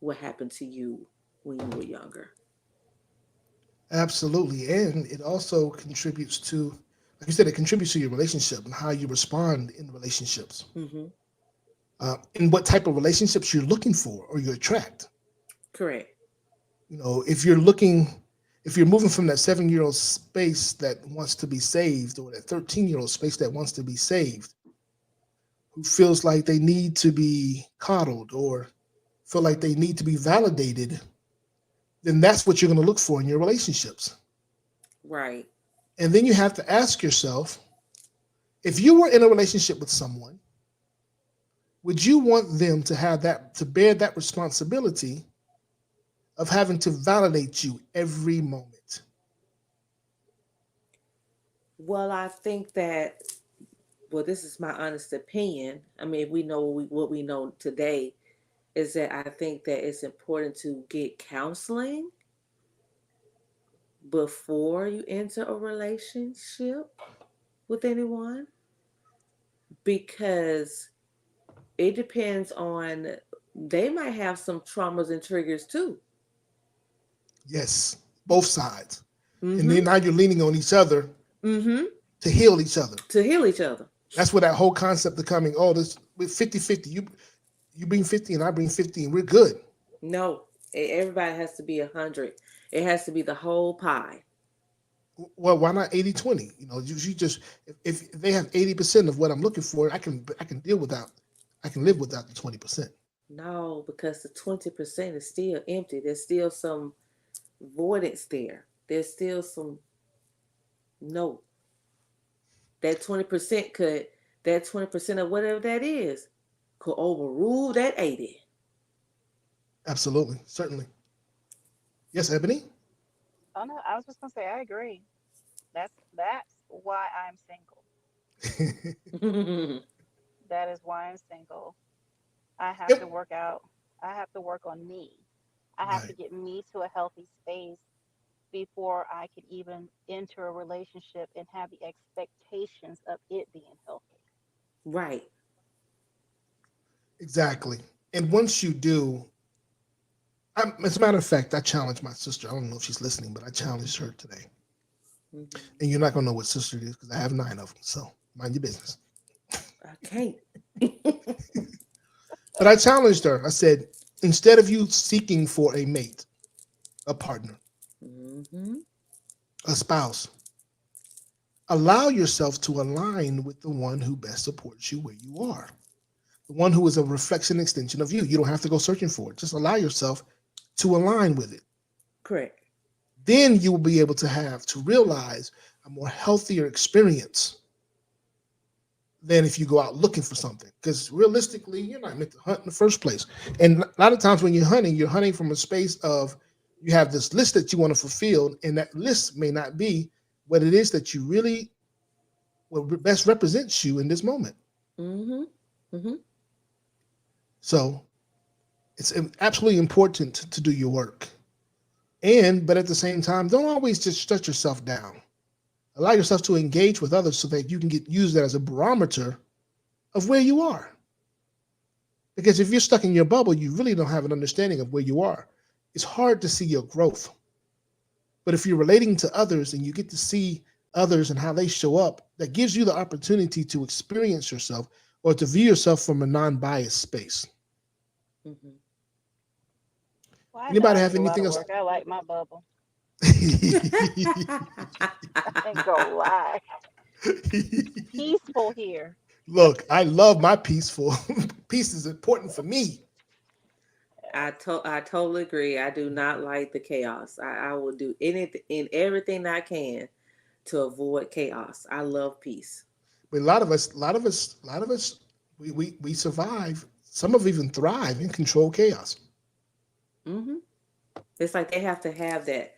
what happened to you when you were younger. Absolutely. And it also contributes to, like you said, it contributes to your relationship and how you respond in relationships, Mm-hmm. and what type of relationships you're looking for or you attract. Correct. You know, if you're moving from that 7 year old space that wants to be saved, or that 13-year old space that wants to be saved, who feels like they need to be coddled or feel like they need to be validated, then that's what you're going to look for in your relationships. Right. And then you have to ask yourself, if you were in a relationship with someone, would you want them to have that, to bear that responsibility of having to validate you every moment? Well, I think that, well, this is my honest opinion. I mean, if we know what we know today, is that I think that it's important to get counseling before you enter a relationship with anyone, because it depends on, they might have some traumas and triggers too. Yes, both sides. And Mm-hmm. then now you're leaning on each other Mm-hmm. to heal each other. To heal each other. That's where that whole concept of coming, oh, this with 50-50, you bring 50 and I bring 50 and we're good. No, everybody has to be 100. It has to be the whole pie. Well, why not 80-20? You know, you just, if they have 80% of what I'm looking for, I can deal without, I can live without the 20%. No, because the 20% is still empty. There's still some voidance there. There's still some, no. That 20% could, that 20% of whatever that is, could overrule that 80. Absolutely, certainly. Yes, Ebony. Oh no, I was just gonna say I agree. That's why I'm single. That is why I'm single. I have to Yep. work out. I have to work on me. I have to Right. get me to a healthy space before I could even enter a relationship and have the expectations of it being healthy. Right. Exactly. And once you do, as a matter of fact, I challenged my sister. I don't know if she's listening, but I challenged her today. Hmm. And you're not gonna know what sister it is because I have 9 of them. So mind your business. I can't. But I challenged her. I said, instead of you seeking for a mate, a partner, Hmm. a spouse, allow yourself to align with the one who best supports you where you are, the one who is a reflection extension of you. You don't have to go searching for it. Just allow yourself to align with it. Correct. Then you will be able to realize a more healthier experience than if you go out looking for something. Because realistically, you're not meant to hunt in the first place. And a lot of times when you're hunting from a space of, you have this list that you want to fulfill, and that list may not be what it is that you really, what best represents you in this moment. Hmm. Hmm. So it's absolutely important to do your work. But at the same time, don't always just shut yourself down. Allow yourself to engage with others so that you can use that as a barometer of where you are. Because if you're stuck in your bubble, you really don't have an understanding of where you are. It's hard to see your growth. But if you're relating to others and you get to see others and how they show up, that gives you the opportunity to experience yourself or to view yourself from a non-biased space. Hmm. Well, I know Anybody I have need a lot anything of else? work. I like my bubble. I ain't gonna lie. It's peaceful here. Look, I love my peaceful. Peace is important for me. I totally agree. I do not like the chaos. I will do anything and everything I can to avoid chaos. I love peace. But a lot of us, we survive. Some of even thrive and control chaos. Hmm. It's like they have to have that.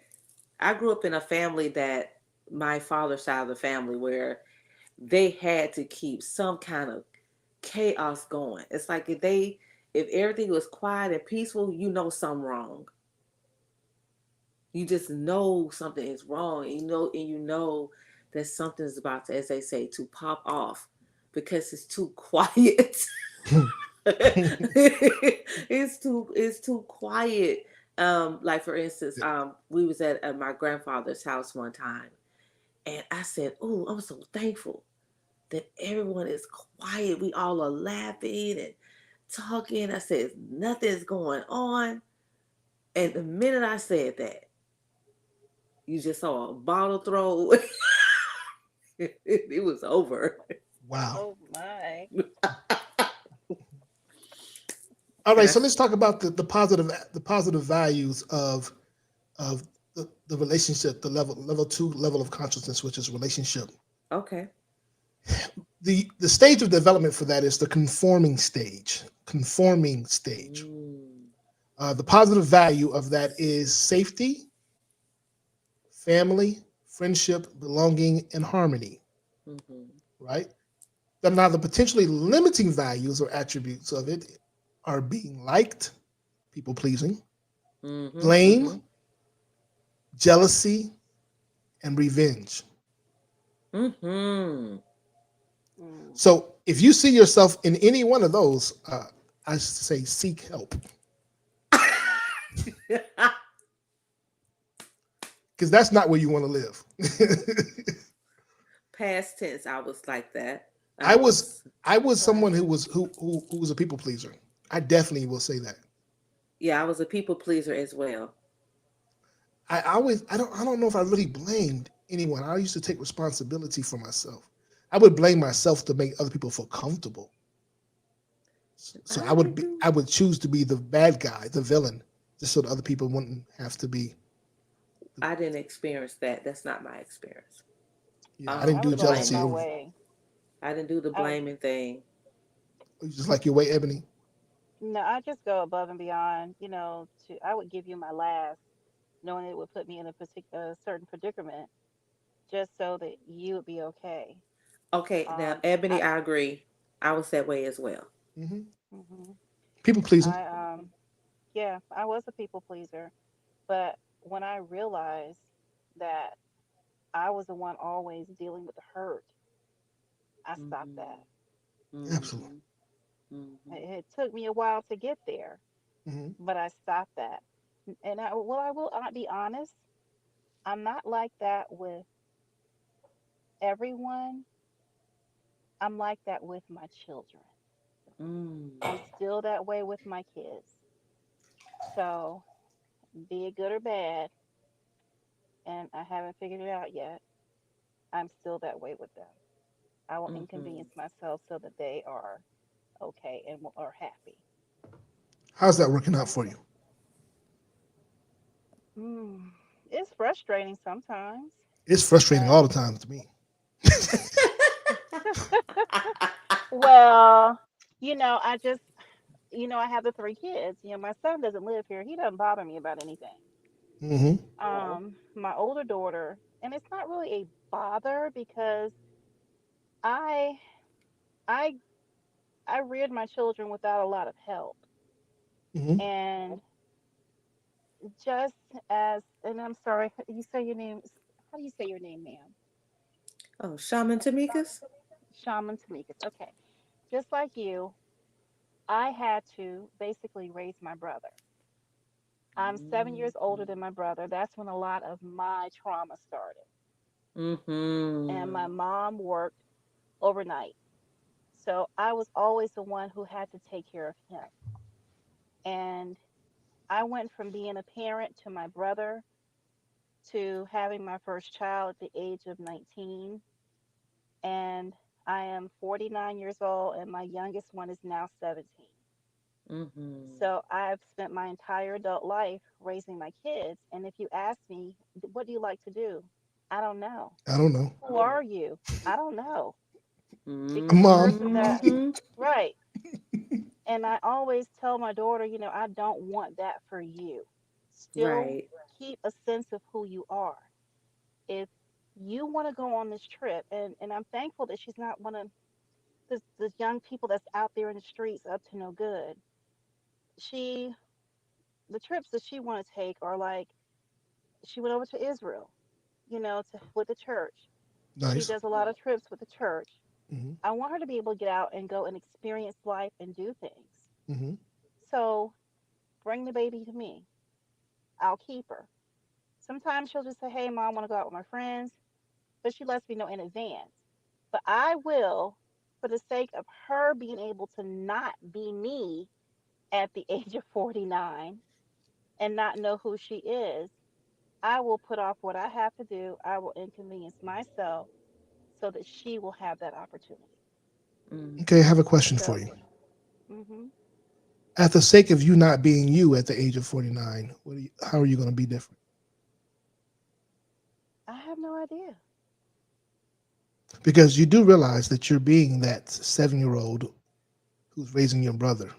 I grew up in a family that, my father's side of the family, where they had to keep some kind of chaos going. It's like if everything was quiet and peaceful, you know something wrong. You just know something is wrong. And you know that something's about to, as they say, to pop off because it's too quiet. It's too quiet. Like for instance, we was at my grandfather's house one time, and I said, "Oh, I'm so thankful that everyone is quiet. We all are laughing and talking." I said, "Nothing's going on." And the minute I said that, you just saw a bottle throw. It was over. Wow. Oh my. All right, so That's let's talk about the positive values of the relationship, the level two level of consciousness, which is relationship. okay. The stage of development for that is the conforming stage. Conforming stage. Mm, The positive value of that is safety, family, friendship, belonging, and harmony. mm-hmm, Right. Then now the potentially limiting values or attributes of it are being liked, people pleasing, mm-hmm, blame, mm-hmm, jealousy, and revenge. mm-hmm. Mm. So if you see yourself in any one of those, I say seek help because that's not where you want to live. Past tense, I was like that. I I was was, I was someone Right. who was a people pleaser. I definitely will say that. yeah, I was a people pleaser as well. I don't know if I really blamed anyone. I used to take responsibility for myself. I would blame myself to make other people feel comfortable. So I can do. I would choose to be the bad guy, the villain, just so that other people wouldn't have to be. I didn't experience that. That's not my experience. Yeah, I didn't I do The would go out of jealousy. my blaming. Or way. I didn't do the I blaming thing. just like your way, Ebony. No, I just go above and beyond. To I would give you my last, knowing it would put me in a certain predicament, just so that you would be okay. Okay, now Um, Ebony, I I agree. I was that way as well. Hmm. hmm People pleasing. I yeah, I was a people pleaser, but when I realized that I was the one always dealing with the hurt, I stopped Mm-hmm. that. Absolutely. Mm-hmm. Mm-hmm. It took me a while to get there, Hmm. but I stopped that. And I will not be honest. I'm not like that with everyone. I'm like that with my children. I'm Mm. still that way with my kids. So, be it good or bad, and I haven't figured it out yet, I'm still that way with them. I will Mm-hmm. inconvenience myself so that they are okay and are happy. How's that working out for you? Mm, it's frustrating sometimes, It's frustrating but all the time to me. well, I just, I have the three kids. My son doesn't live here. He doesn't bother me about anything. Hmm. My older daughter, and it's not really a bother because I, I, I reared my children without a lot of help, Hmm. and just and I'm sorry, you say your name. How do you say your name, ma'am? Oh, Shaman Tamika's? Shaman Tamikas. Okay, just like you, I had to basically raise my brother. I'm 7 years older than my brother. That's when a lot of my trauma started. And Mm-hmm. my mom worked overnight. So I was always the one who had to take care of him. And I went from being a parent to my brother to having my first child at the age of 19. And I am 49 years old, and my youngest one is now 17. Mm-hmm. So I've spent my entire adult life raising my kids. And if you ask me, what do you like to do? I don't know. I don't know. Who are you? I don't know. A Because the mom. person that, Mm-hmm. right. And I always tell my daughter, I don't want that for you. Still Right. keep a sense of who you are. If You want to go on this trip, and I'm thankful that she's not one of this young people that's out there in the streets up to no good. She the trips that she want to take are like she went over to Israel, with the church. She Nice. does a lot of trips with the church. Hmm. I want her to be able to get out and go and experience life and do things. Hmm. So bring the baby to me. I'll keep her. Sometimes she'll just say, "Hey, mom, I want to go out with my friends," but she lets me know in advance. But I will, for the sake of her being able to not be me at the age of 49 and not know who she is, I will put off what I have to do. I will inconvenience myself so that she will have that opportunity. Mm. Okay, I have a question for So, you. hmm At the sake of you not being you at the age of 49, how are you going to be different? I have no idea. Because you do realize that you're being that 7-year-old who's raising your brother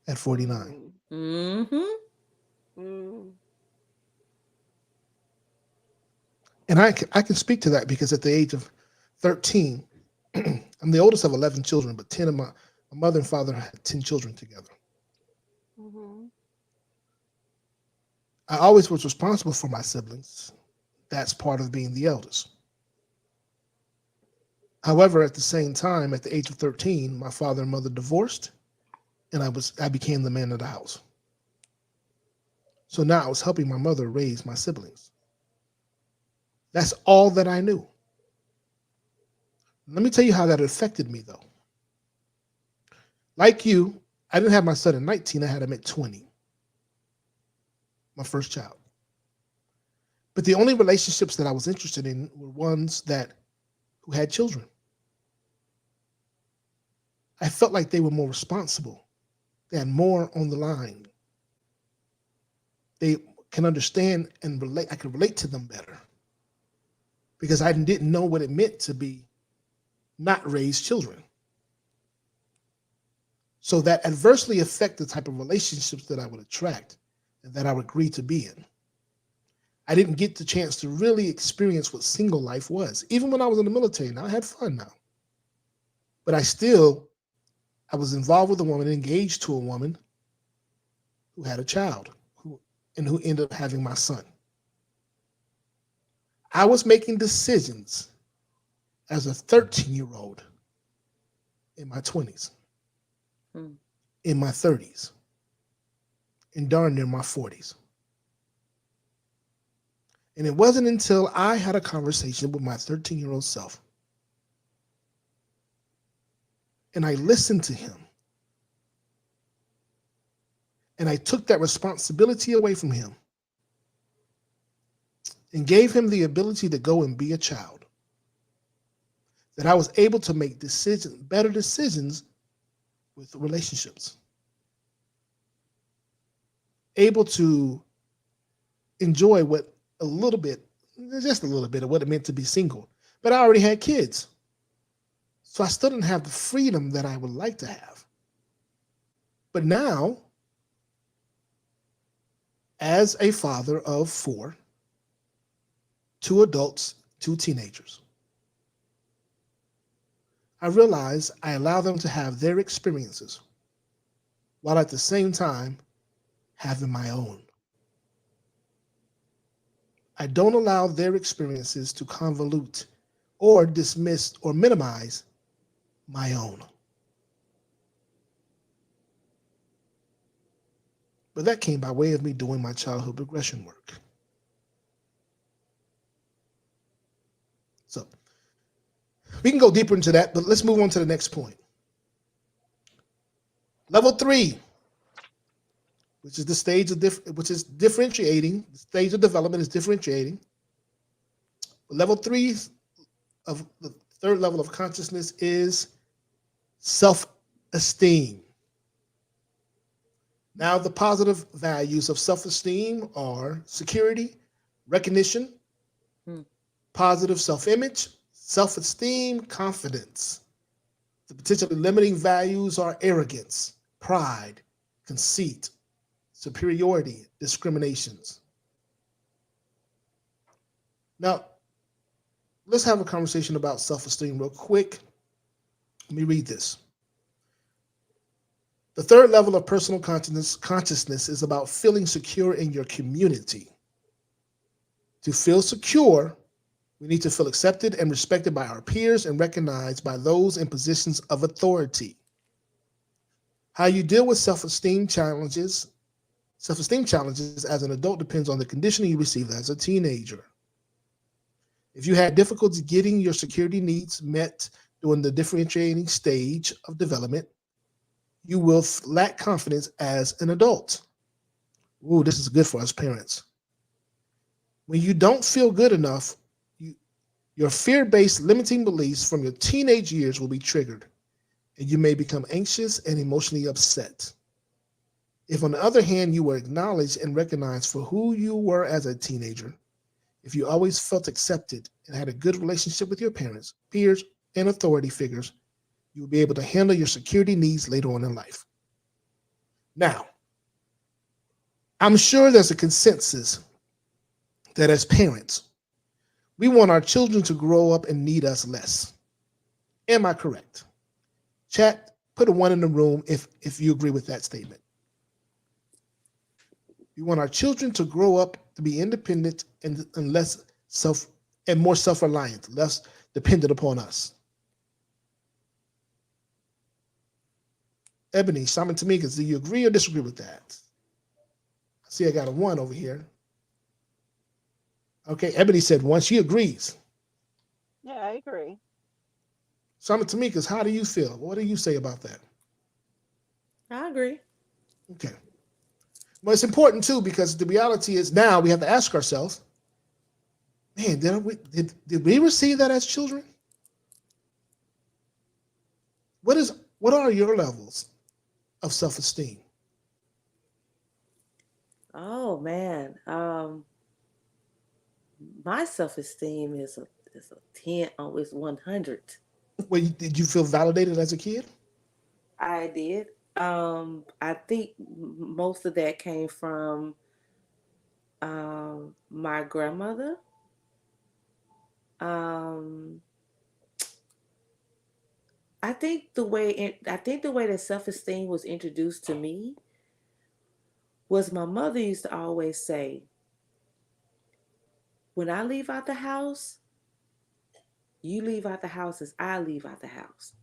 at 49. Mm, Mm-hmm. mm, And I can speak to that because at the age of 13, I'm the oldest of 11 children, but 10 of my mother and father had 10 children together. mm-hmm, I always was responsible for my siblings. That's part of being the eldest. However, at the same time, at the age of 13, my father and mother divorced, and I became the man of the house. So now I was helping my mother raise my siblings. That's all that I knew. Let me tell you how that affected me, though. Like you, I didn't have my son at 19, I had him at 20, my first child. But the only relationships that I was interested in were ones that who had children. I felt like they were more responsible. They had more on the line. They can understand and relate. I could relate to them better because I didn't know what it meant to be not raised children. So that adversely affected the type of relationships that I would attract and that I would agree to be in. I didn't get the chance to really experience what single life was. Even when I was in the military, now I had fun now. But I was involved with a woman, engaged to a woman who had a child who ended up having my son. I was making decisions as a 13-year-old in my 20s, Mm. in my 30s, and darn near my 40s. And it wasn't until I had a conversation with my 13-year-old self and I listened to him and I took that responsibility away from him and gave him the ability to go and be a child, that I was able to make better decisions with relationships, able to enjoy just a little bit of what it meant to be single. But I already had kids. So I still didn't have the freedom that I would like to have. But now, as a father of four, two adults, two teenagers, I realize I allow them to have their experiences while at the same time having my own. I don't allow their experiences to convolute or dismiss or minimize my own. But that came by way of me doing my childhood regression work. So we can go deeper into that, but let's move on to the next point. Level 3, which is the stage of which is differentiating. The stage of development is differentiating. Level 3 of the third level of consciousness is self-esteem. Now, the positive values of self-esteem are security, recognition, Mm. positive self-image, self-esteem, confidence. The potentially limiting values are arrogance, pride, conceit, superiority, discriminations. Now, let's have a conversation about self-esteem real quick. Let me read this. The third level of personal consciousness is about feeling secure in your community. To feel secure, we need to feel accepted and respected by our peers and recognized by those in positions of authority. How you deal with self-esteem challenges as an adult depends on the conditioning you received as a teenager. If you had difficulty getting your security needs met during the differentiating stage of development, you will lack confidence as an adult. Ooh, this is good for us parents. When you don't feel good enough, you, your fear-based limiting beliefs from your teenage years will be triggered, and you may become anxious and emotionally upset. If, on the other hand, you were acknowledged and recognized for who you were as a teenager, if you always felt accepted and had a good relationship with your parents, peers, and authority figures, you will be able to handle your security needs later on in life. Now, I'm sure there's a consensus that as parents, we want our children to grow up and need us less. Am I correct? Chat, put a one in the room if you agree with that statement. We want our children to grow up to be independent and less and more self-reliant, less dependent upon us. Ebony, Simon Tamika, do you agree or disagree with that? I see I got a one over here. Okay, Ebony said one. She agrees. Yeah, I agree. Simon Tamika, how do you feel? What do you say about that? I agree. Okay. Well, it's important too because the reality is now we have to ask ourselves, man, did we receive that as children? What are your levels of self-esteem? Oh man, my self-esteem is a 10, always 100. Well, did you feel validated as a kid? I did. I think most of that came from my grandmother. Um, I think the way that self-esteem was introduced to me was my mother used to always say, "When I leave out the house, you leave out the house as I leave out the house,"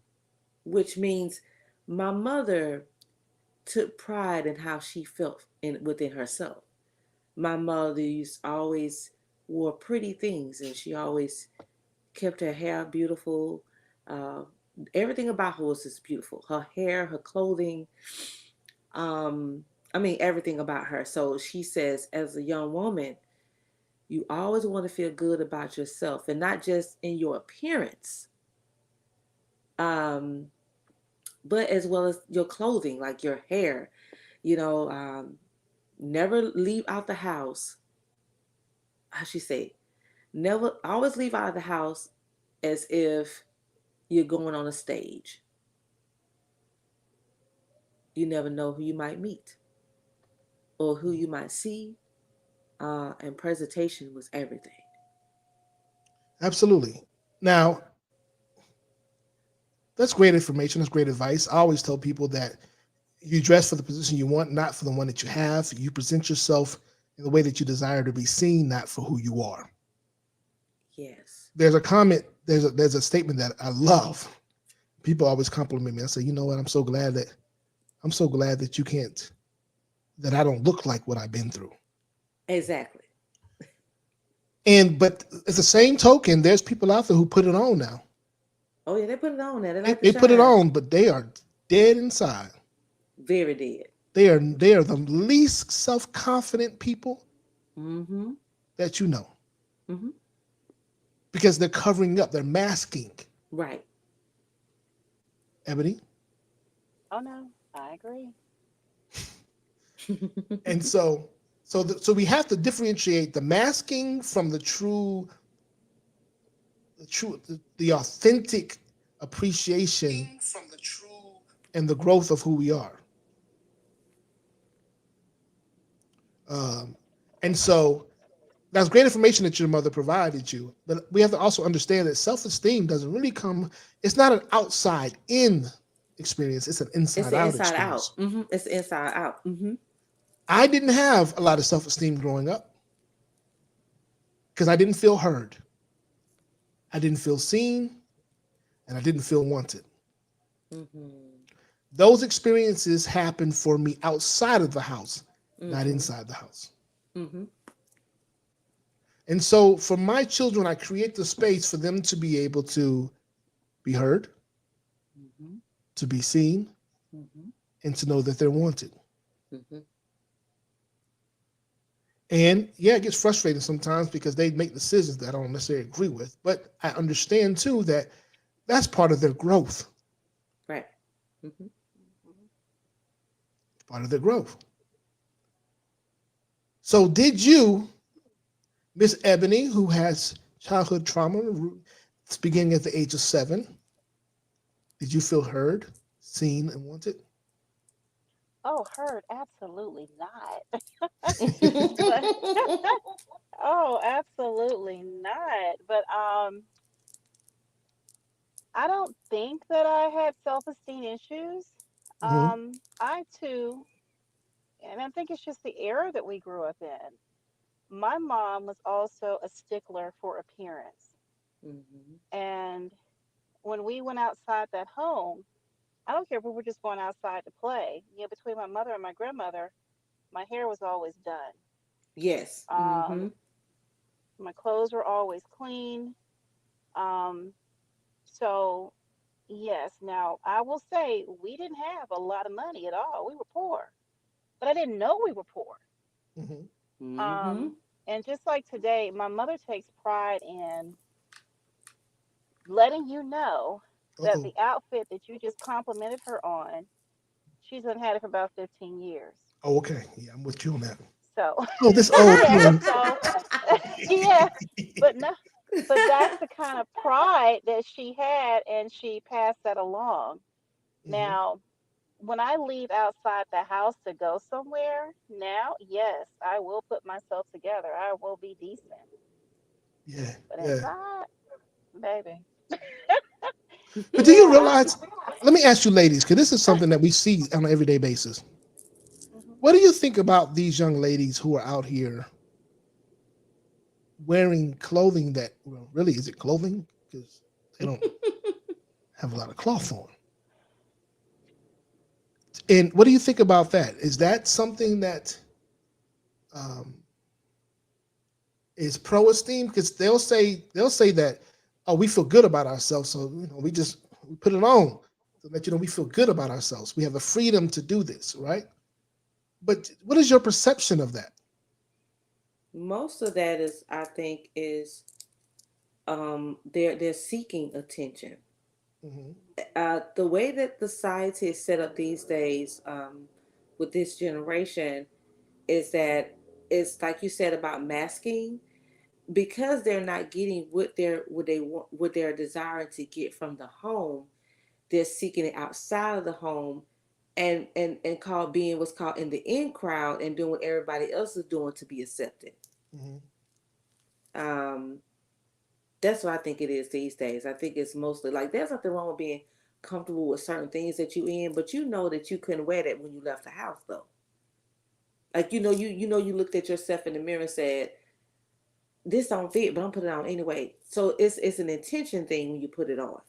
which means my mother took pride in how she felt within herself. My mother used always wore pretty things, and she always kept her hair beautiful. Uh, Everything about her was just beautiful. Her hair, her clothing, um, everything about her. So she says, as a young woman, you always want to feel good about yourself, and not just in your appearance, um, but as well as your clothing, like your hair. You know, never leave out the house. How she say? Never always leave out of the house as if you're going on a stage. You never know who you might meet or who you might see. And presentation was everything. Absolutely. Now, that's great information. That's great advice. I always tell people that you dress for the position you want, not for the one that you have. You present yourself in the way that you desire to be seen, not for who you are. Yes. There's a comment, there's a statement that I love. People always compliment me. I say, you know what? I'm so glad that you can't that I don't look like what I've been through. Exactly. But at the same token, there's people out there who put it on now. Oh yeah, they put it on there. They They, like to they put it shine. on, but they are dead inside. Very dead. They are the least self-confident people Mm-hmm. that you know Mm-hmm. because they're covering up, they're masking. Right. Ebony. Oh no, I agree. And so we have to differentiate the masking from the authentic appreciation and the growth of who we are. Um, and so That's great information that your mother provided you, but we have to also understand that self-esteem doesn't really come. It's not an outside-in experience; it's an It's the inside-out inside out. experience. It's the inside out. I didn't have a lot of self-esteem growing up because I didn't feel heard, I didn't feel seen, and I didn't feel wanted. Mm-hmm. Those experiences happened for me outside of the house, not Mm-hmm. inside the house. Mm-hmm. And so for my children, I create the space for them to be able to be heard, Mm-hmm. to be seen, Mm-hmm. and to know that they're wanted. Mm-hmm. And yeah, it gets frustrating sometimes because they make decisions that I don't necessarily agree with. But I understand too that that's part of their growth. Right. Mm-hmm. Part of their growth. So did you, Miss Ebony, who has childhood trauma beginning at the age of 7, did you feel heard, seen, and wanted? Oh, heard? Absolutely not. But oh, absolutely not. But I don't think that I had self-esteem issues. Hmm. I too, and I think it's just the era that we grew up in. My mom was also a stickler for appearance. Mm-hmm. And when we went outside that home, I don't care if we were just going outside to play. Between my mother and my grandmother, my hair was always done. Yes. Mm-hmm. Um, my clothes were always clean. Um, so yes, now I will say we didn't have a lot of money at all. We were poor, but I didn't know we were poor. Hmm. Mm-hmm. Um, and just like today, my mother takes pride in letting you know that Uh-oh. the outfit that you just complimented her on, she's done had it for about 15 years. Oh, okay. Yeah, I'm with you on that. So, Oh, this old yeah, thing. so, yeah, but no, but that's the kind of pride that she had, and she passed that along. Hmm. Now, when I leave outside the house to go somewhere, now, yes, I will put myself together. I will be decent. Yeah, But yeah. inside, baby, But do you yeah, realize? Let me ask you, ladies, because this is something that we see on an everyday basis. mhm. What do you think about these young ladies who are out here wearing clothing that, well, really, is it clothing? Because they don't have a lot of cloth on. And what do you think about that? Is that something that um, is pro esteem? Because they'll say that, oh, we feel good about ourselves, so we put it on so that we feel good about ourselves. We have the freedom to do this, right? But what is your perception of that? Most of that is, I think, is they're seeking attention. Hmm. The way that the society is set up these days, with this generation, is that it's like you said about masking, because they're not getting what they're desiring to get from the home. They're seeking it outside of the home, and called being what's called in the in crowd, and doing what everybody else is doing to be accepted. Hmm. Um, that's what I think it is these days. I think it's mostly like there's nothing wrong with being comfortable with certain things that you in, but you know that you couldn't wear that when you left the house though. Like you looked at yourself in the mirror and said, "This don't fit, but I'm putting it on anyway." So it's an intention thing when you put it on.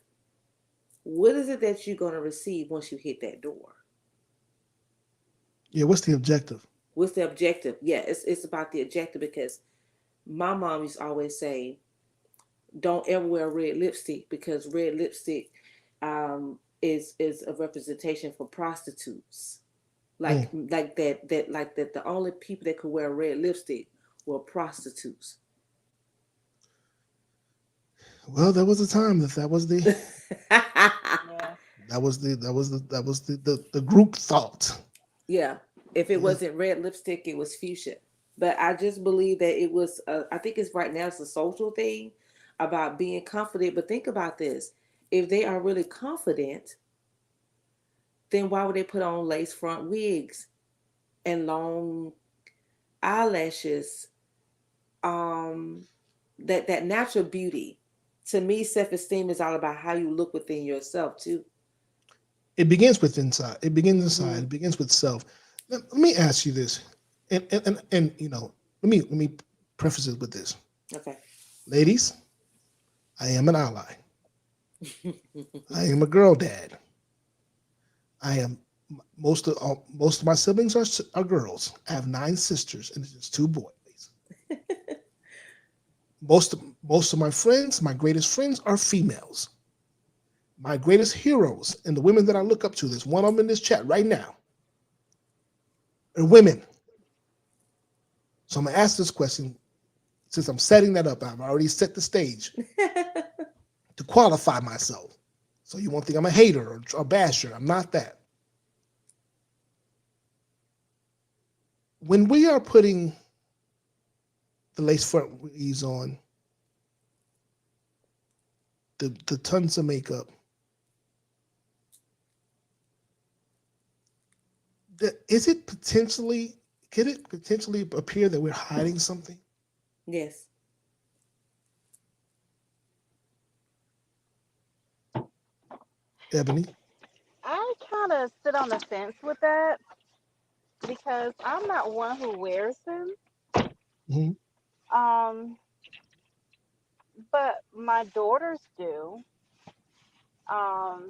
What is it that you're gonna receive once you hit that door? Yeah, what's the objective? What's the objective? Yeah, it's about the objective, because my mom used to always say, "Don't ever wear red lipstick, because red lipstick is a representation for prostitutes." Mm. Like that the only people that could wear red lipstick were prostitutes. Well, there was a time that was the Yeah. the group thought. Yeah. If it Yeah. wasn't red lipstick, it was fuchsia. But I just believe that it was. I think it's right now. It's a social thing about being confident. But think about this: if they are really confident, then why would they put on lace front wigs and long eyelashes um that natural beauty. To me, self-esteem is all about how you look within yourself too. It begins with inside. It begins inside. Hmm. It begins with self. Let me ask you this, and let me preface it with this, Okay. ladies. I am an ally. I am a girl dad. I am most of my siblings are girls. I have 9 sisters and just 2 boys. Most of my friends, my greatest friends, are females. My greatest heroes and the women that I look up to, there's one of them in this chat right now, are women. So I'm gonna ask this question since I'm setting that up. I've already set the stage to qualify myself. So you won't think I'm a hater or a basher. I'm not that. When we are putting the lace front weaves on, the tons of makeup, is it potentially could it potentially appear that we're hiding something? Yes. Ebony? I kind of sit on the fence with that because I'm not one who wears them. Hmm. Um, but my daughters do. Um,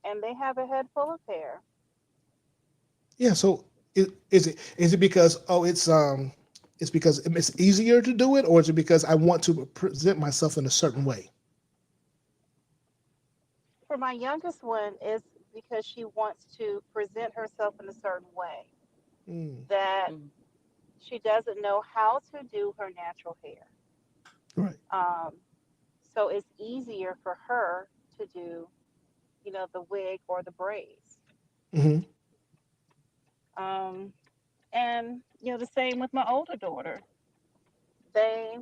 and they have a head full of hair. Yeah. So is it because it's because it's easier to do it, or is it because I want to present myself in a certain way? For my youngest one, it's because she wants to present herself in a certain way Mm, that Mm. she doesn't know how to do her natural hair. right. Um, so it's easier for her to do, the wig or the braids. Hmm. Um, and the same with my older daughter. They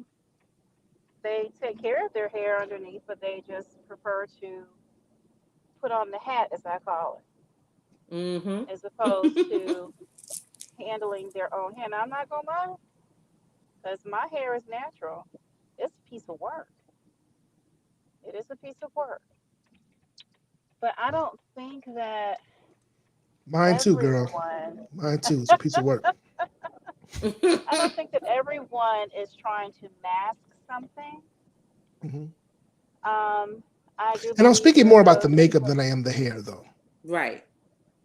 they take care of their hair underneath, but they just prefer to put on the hat, as I call Mm-hmm. it, as opposed to handling their own hair. Now, I'm not gonna lie, because my hair is natural. It's a piece of work. It is a piece of work. But I don't think that Mine too, girl. everyone, Mine too. It's a piece of work. I don't think that everyone is trying to mask something. Hmm. Um, I do And I'm believe speaking there more are about the those makeup people. than I am the hair, though. Right.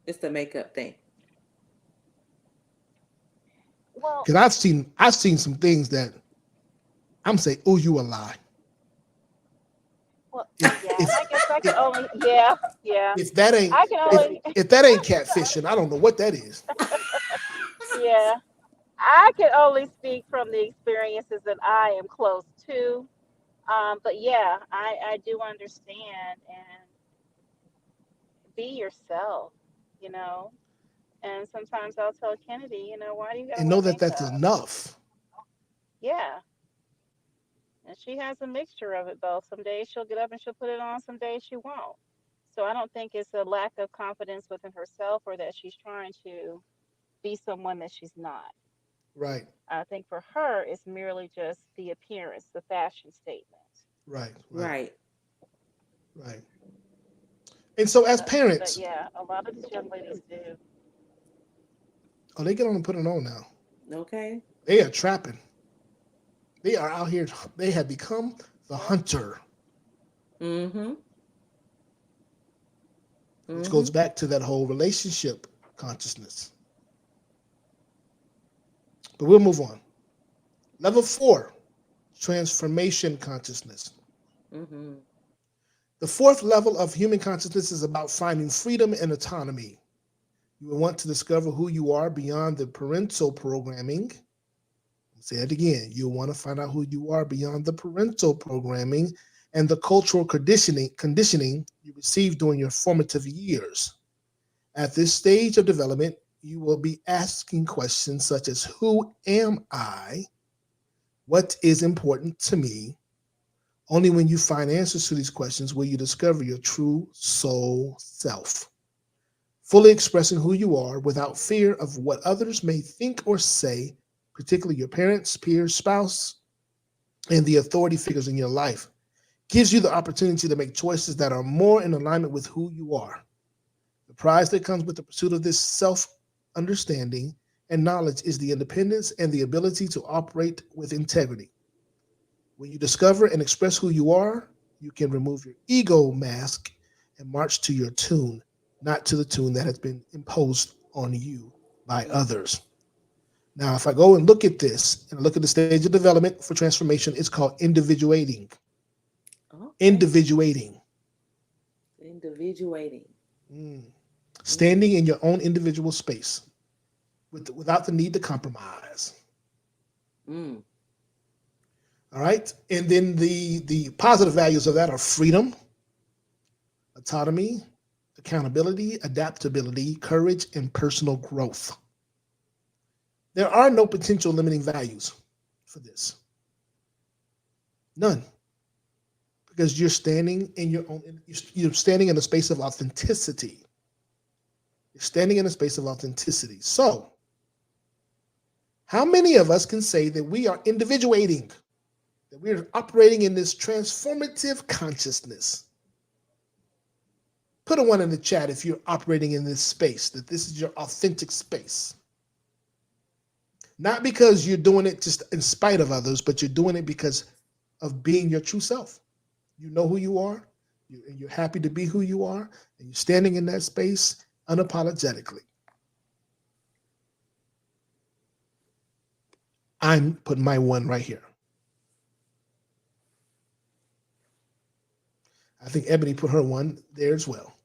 It's the makeup thing. Well, Because I've seen some things that I'm saying, oh, you a lie. well, If yeah, and if I guess I can if only, yeah, yeah, if that ain't I can if only, if that ain't catfishing, I don't know what that is. yeah, I can only speak from the experiences that I am close to. But yeah, I do understand and be yourself, you know. And sometimes I'll tell Kennedy, why do you gotta And know wear that that's makeup? enough. Yeah, and she has a mixture of it both. Some days she'll get up and she'll put it on, some days she won't. So I don't think it's a lack of confidence within herself or that she's trying to be someone that she's not. Right, I think for her, it's merely just the appearance, the fashion statement. right, right, Right. right. And so as But parents, yeah, a lot of these young ladies do. oh, they get on and put it on now. Okay. They are trapping. They are out here. They have become the Yep. hunter, Mm-hmm. which Mm-hmm. goes back to that whole relationship consciousness. But we'll move on. Level 4, transformation consciousness. Mm-hmm. The fourth level of human consciousness is about finding freedom and autonomy. You will want to discover who you are beyond the parental programming. I'll say it again. You'll want to find out who you are beyond the parental programming and the cultural conditioning you received during your formative years. At this stage of development, you will be asking questions such as who am I? What is important to me? Only when you find answers to these questions will you discover your true soul self, fully expressing who you are without fear of what others may think or say particularly your parents, peers, spouse, and the authority figures in your life, gives you the opportunity to make choices that are more in alignment with who you are. The prize that comes with the pursuit of this self understanding and knowledge is the independence and the ability to operate with integrity. When you discover and express who you are, you can remove your ego mask and march to your tune, not to the tune that has been imposed on you by others. Now, if I go and look at this and look at the stage of development for transformation, it's called individuating. Okay. Individuating. Individuating. Mm. Mm. Standing in your own individual space without the need to compromise. Mm. All right. And then the positive values of that are freedom, autonomy, accountability, adaptability, courage, and personal growth. There are no potential limiting values for this. None. Because you're standing in your own, you're standing in a space of authenticity. You're standing in a space of authenticity. So, how many of us can say that we are individuating, that we're operating in this transformative consciousness? Put a one in the chat if you're operating in this space, that this is your authentic space. Not because you're doing it just in spite of others, but you're doing it because of being your true self. You know who you are, and you're happy to be who you are, and you're standing in that space unapologetically. I'm putting my one right here. I think Ebony put her one there as well.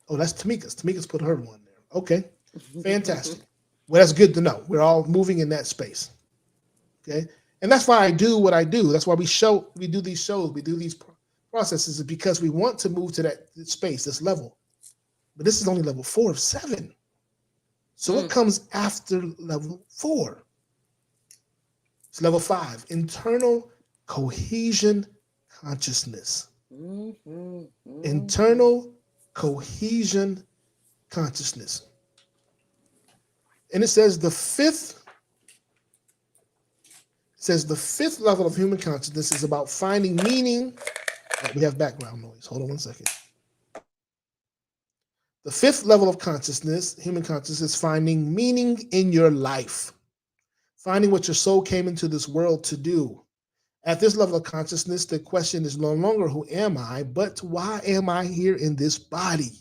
Oh, that's Tamika's. Tamika's put her one there. Okay, fantastic. Well, that's good to know. We're all moving in that space. Okay, and that's why I do what I do. That's why we do these shows, we do these processes, is because we want to move to that space, this level. But this is only level 4 of 7. So what comes after level 4? It's level 5, internal cohesion consciousness. Internal cohesion consciousness. And it says the fifth level of human consciousness is about finding meaning. Oh, we have background noise. Hold on one second. The fifth level of consciousness, human consciousness, is finding meaning in your life. Finding what your soul came into this world to do. At this level of consciousness, the question is no longer who am I, but why am I here in this body?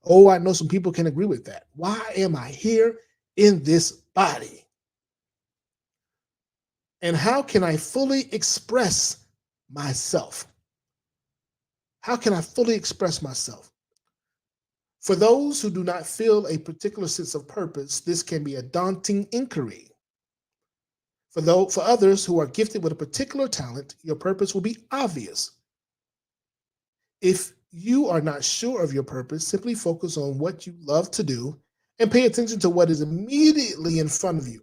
Oh, I know some people can agree with that. Why am I here in this body? And how can I fully express myself? How can I fully express myself? For those who do not feel a particular sense of purpose, this can be a daunting inquiry. For others who are gifted with a particular talent, your purpose will be obvious. If you are not sure of your purpose, simply focus on what you love to do and pay attention to what is immediately in front of you.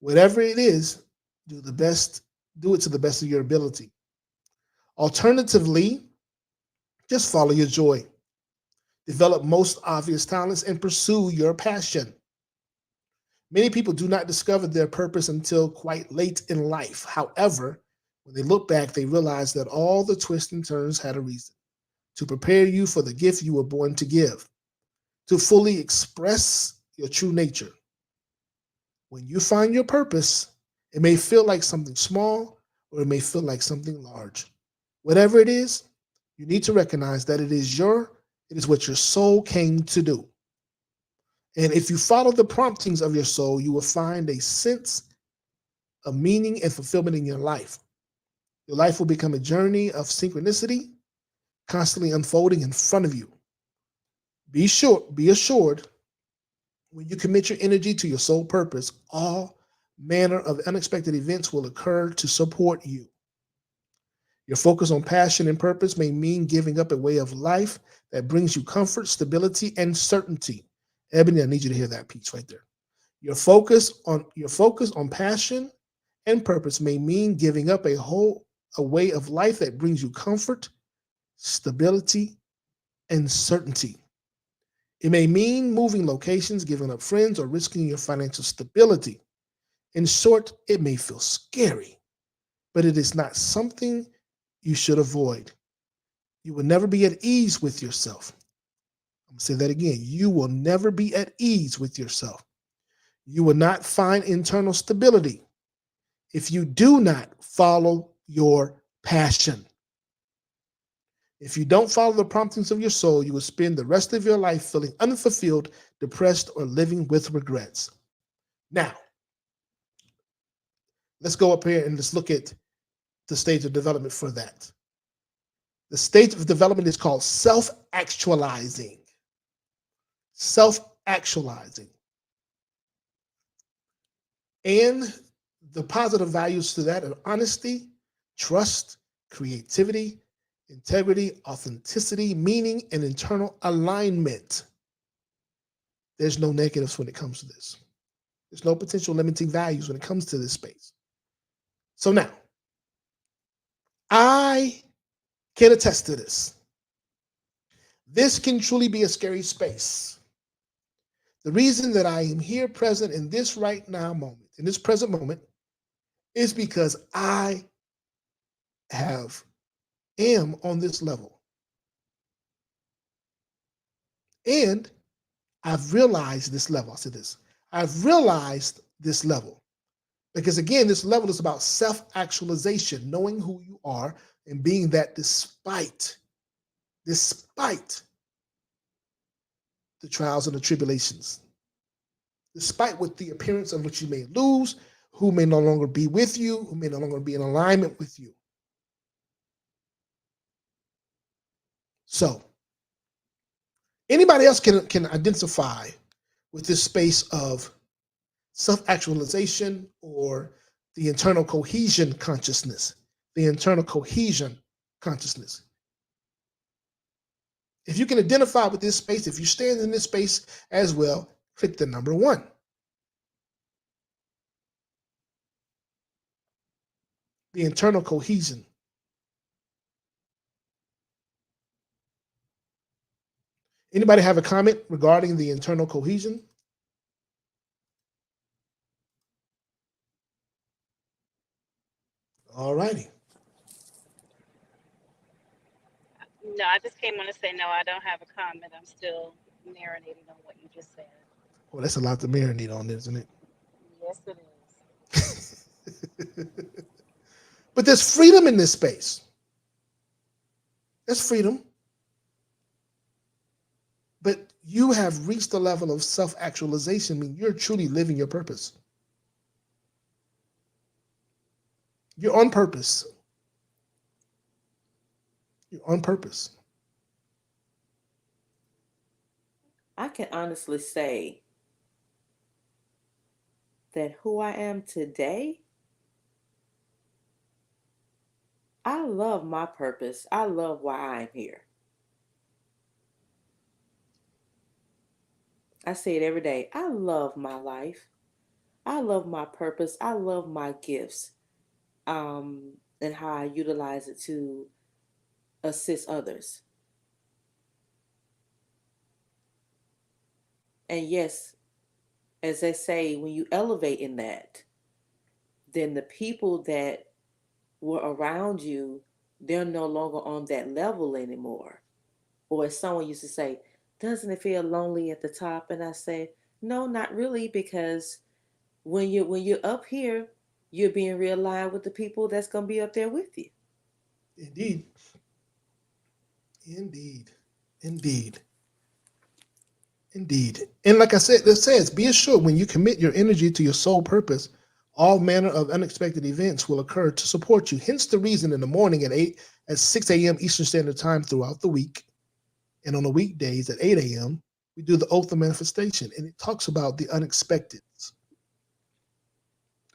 Whatever it is, do it to the best of your ability. Alternatively, just follow your joy. Develop most obvious talents and pursue your passion. Many people do not discover their purpose until quite late in life. However, when they look back, they realize that all the twists and turns had a reason: to prepare you for the gift you were born to give, to fully express your true nature. When you find your purpose, it may feel like something small or it may feel like something large. Whatever it is, you need to recognize that it is what your soul came to do. And if you follow the promptings of your soul, you will find a sense of meaning and fulfillment in your life. Your life will become a journey of synchronicity, constantly unfolding in front of you. Be assured, when you commit your energy to your soul purpose, all manner of unexpected events will occur to support you. Your focus on passion and purpose may mean giving up a way of life that brings you comfort, stability, and certainty. Ebony, I need you to hear that piece right there. Your focus on passion and purpose may mean giving up a way of life that brings you comfort, stability, and certainty. It may mean moving locations, giving up friends, or risking your financial stability. In short, it may feel scary, but it is not something you should avoid. You will never be at ease with yourself. I'm going to say that again. You will never be at ease with yourself. You will not find internal stability if you do not follow your passion. If you don't follow the promptings of your soul, you will spend the rest of your life feeling unfulfilled, depressed, or living with regrets. Now, let's go up here and let's look at the stage of development for that. The stage of development is called self-actualizing. Self-actualizing. And the positive values to that are honesty, trust, creativity, integrity, authenticity, meaning, and internal alignment. There's no negatives when it comes to this. There's no potential limiting values when it comes to this space. So now, I can attest to this. This can truly be a scary space. The reason that I am here present in this right now moment, in this present moment, is because I am on this level. And I've realized this level. I'll say this. I've realized this level. Because again, this level is about self-actualization, knowing who you are and being that despite the trials and the tribulations, despite what the appearance of which you may lose, who may no longer be with you, who may no longer be in alignment with you. So, anybody else can identify with this space of self-actualization or the internal cohesion consciousness, the internal cohesion consciousness. If you can identify with this space, if you stand in this space as well, click the number 1. The internal cohesion. Anybody have a comment regarding the internal cohesion? All righty. No, I just came on to say no, I don't have a comment. I'm still marinating on what you just said. Well, that's a lot to marinate on, isn't it? Yes, it is. But there's freedom in this space. There's freedom. But you have reached the level of self-actualization. I mean, you're truly living your purpose. You're on purpose. You're on purpose. I can honestly say that who I am today, I love my purpose. I love why I'm here. I say it every day. I love my life. I love my purpose. I love my gifts, and how I utilize it to assist others. And yes, as they say, when you elevate in that, then the people that were around you, they're no longer on that level anymore. Or as someone used to say, doesn't it feel lonely at the top? And I say, no, not really, because when you're up here, you're being realigned with the people that's gonna be up there with you. Indeed. Indeed. Indeed. Indeed. And like I said, it says, be assured when you commit your energy to your sole purpose, all manner of unexpected events will occur to support you. Hence the reason in the morning at 6 a.m. Eastern Standard Time throughout the week, and on the weekdays at 8 a.m., we do the Oath of Manifestation. And it talks about the unexpected.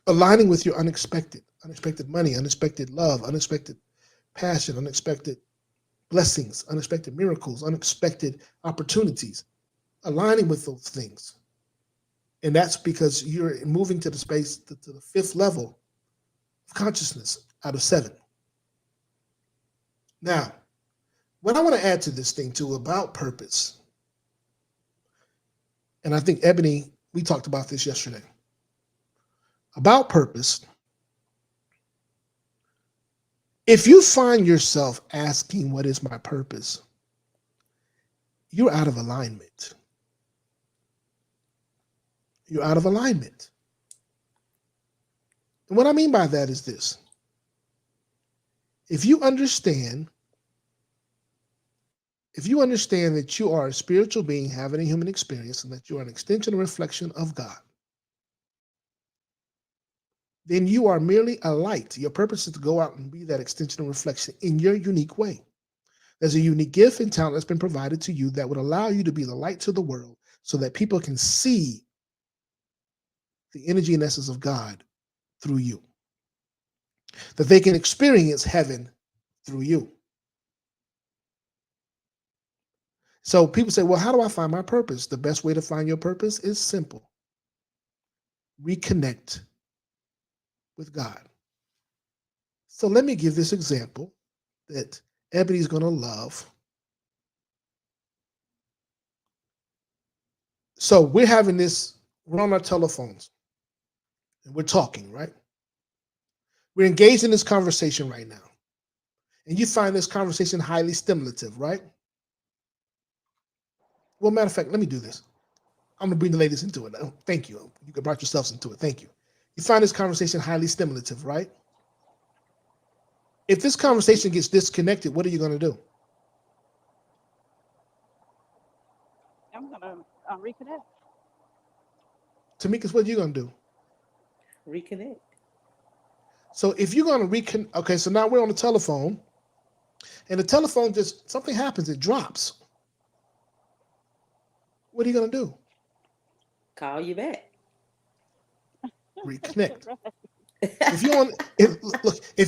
Aligning with your unexpected money, unexpected love, unexpected passion, unexpected blessings, unexpected miracles, unexpected opportunities, aligning with those things. And that's because you're moving to the space, to the 5th level of consciousness out of 7. Now, what I want to add to this thing too about purpose, And I think Ebony, we talked about this yesterday. About purpose. If you find yourself asking, what is my purpose? You're out of alignment. You're out of alignment. And what I mean by that is this. If you understand that you are a spiritual being having a human experience and that you are an extension and reflection of God, then you are merely a light. Your purpose is to go out and be that extension and reflection in your unique way. There's a unique gift and talent that's been provided to you that would allow you to be the light to the world so that people can see the energy and essence of God through you, that they can experience heaven through you. So people say, well, how do I find my purpose? The best way to find your purpose is simple. Reconnect with God. So let me give this example that Ebony's going to love. So we're on our telephones and we're talking, right? We're engaged in this conversation right now. And you find this conversation highly stimulative, right? Well, matter of fact, let me do this. I'm going to bring the ladies into it. Oh, thank you. You can brought yourselves into it. Thank you. You find this conversation highly stimulative, right? If this conversation gets disconnected, what are you going to do? I'm going to reconnect. Tamika's, what are you going to do? Reconnect. So if you're going to reconnect, okay, so now we're on the telephone, and the telephone something happens, it drops. What are you going to do? Call you back. Reconnect. If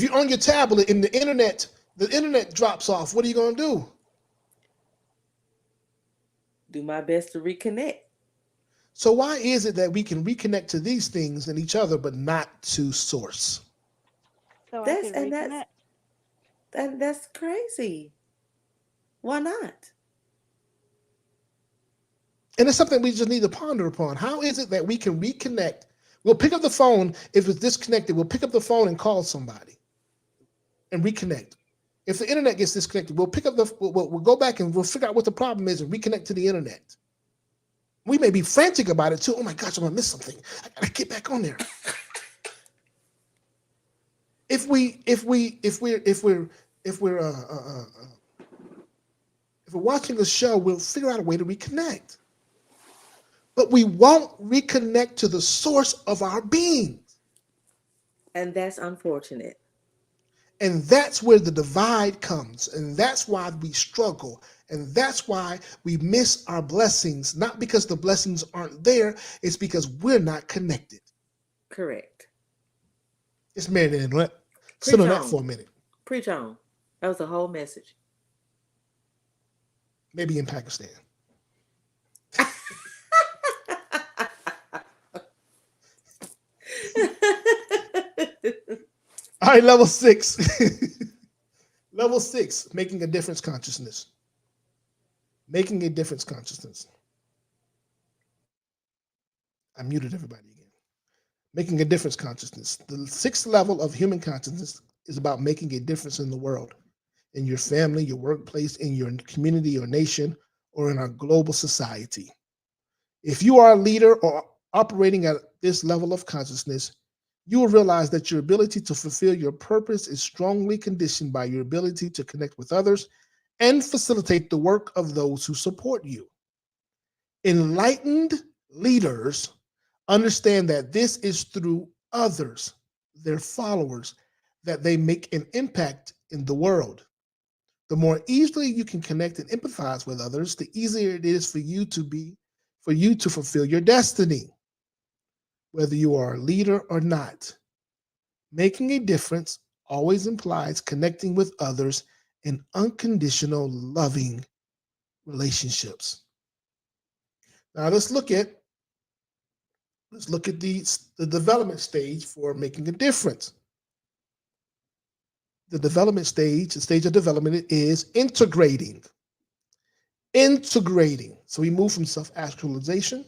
you're on your tablet and the internet drops off, what are you going to do? Do my best to reconnect. So why is it that we can reconnect to these things and each other, but not to source? So That's crazy. Why not? And it's something we just need to ponder upon. How is it that we can reconnect? We'll pick up the phone if it's disconnected. We'll pick up the phone and call somebody and reconnect. If the internet gets disconnected, we'll go back and we'll figure out what the problem is and reconnect to the internet. We may be frantic about it too. Oh my gosh, I'm gonna miss something. I gotta get back on there. If we're watching a show, we'll figure out a way to reconnect. But we won't reconnect to the source of our being. And that's unfortunate. And that's where the divide comes. And that's why we struggle. And that's why we miss our blessings. Not because the blessings aren't there. It's because we're not connected. Correct. It's marinated. Let sit on that for a minute. Preach on. That was a whole message. Maybe in Pakistan. All right, level 6. Level 6, making a difference consciousness. Making a difference consciousness. I muted everybody again. Making a difference consciousness. The 6th level of human consciousness is about making a difference in the world, in your family, your workplace, in your community or nation, or in our global society. If you are a leader or operating at this level of consciousness, you will realize that your ability to fulfill your purpose is strongly conditioned by your ability to connect with others and facilitate the work of those who support you. Enlightened leaders understand that this is through others, their followers, that they make an impact in the world. The more easily you can connect and empathize with others, the easier it is for you to fulfill your destiny. Whether you are a leader or not, making a difference always implies connecting with others in unconditional, loving relationships. Now let's look at the development stage for making a difference. The stage of development is integrating. So we move from self-actualization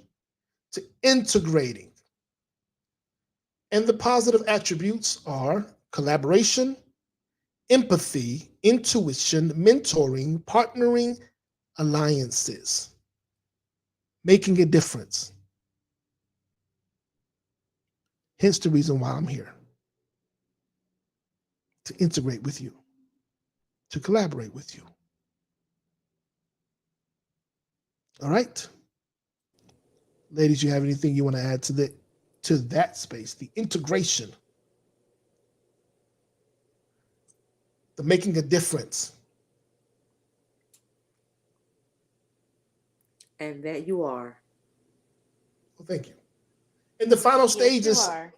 to integrating. And the positive attributes are collaboration, empathy, intuition, mentoring, partnering, alliances, making a difference. Hence the reason why I'm here, to integrate with you, to collaborate with you. All right? Ladies, you have anything you want to add to that space, the integration, the making a difference? And that you are. Well, thank you. In the final Yes, you stages, are.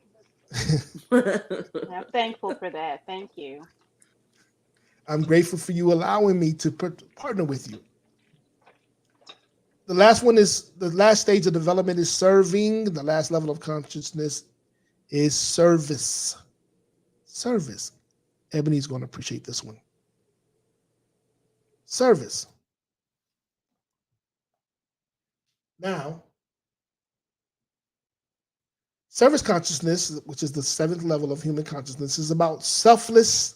I'm thankful for that. Thank you. I'm grateful for you allowing me to partner with you. The last stage of development is serving. The last level of consciousness is service. Service. Ebony's going to appreciate this one. Service. Now, service consciousness, which is the seventh level of human consciousness, is about selfless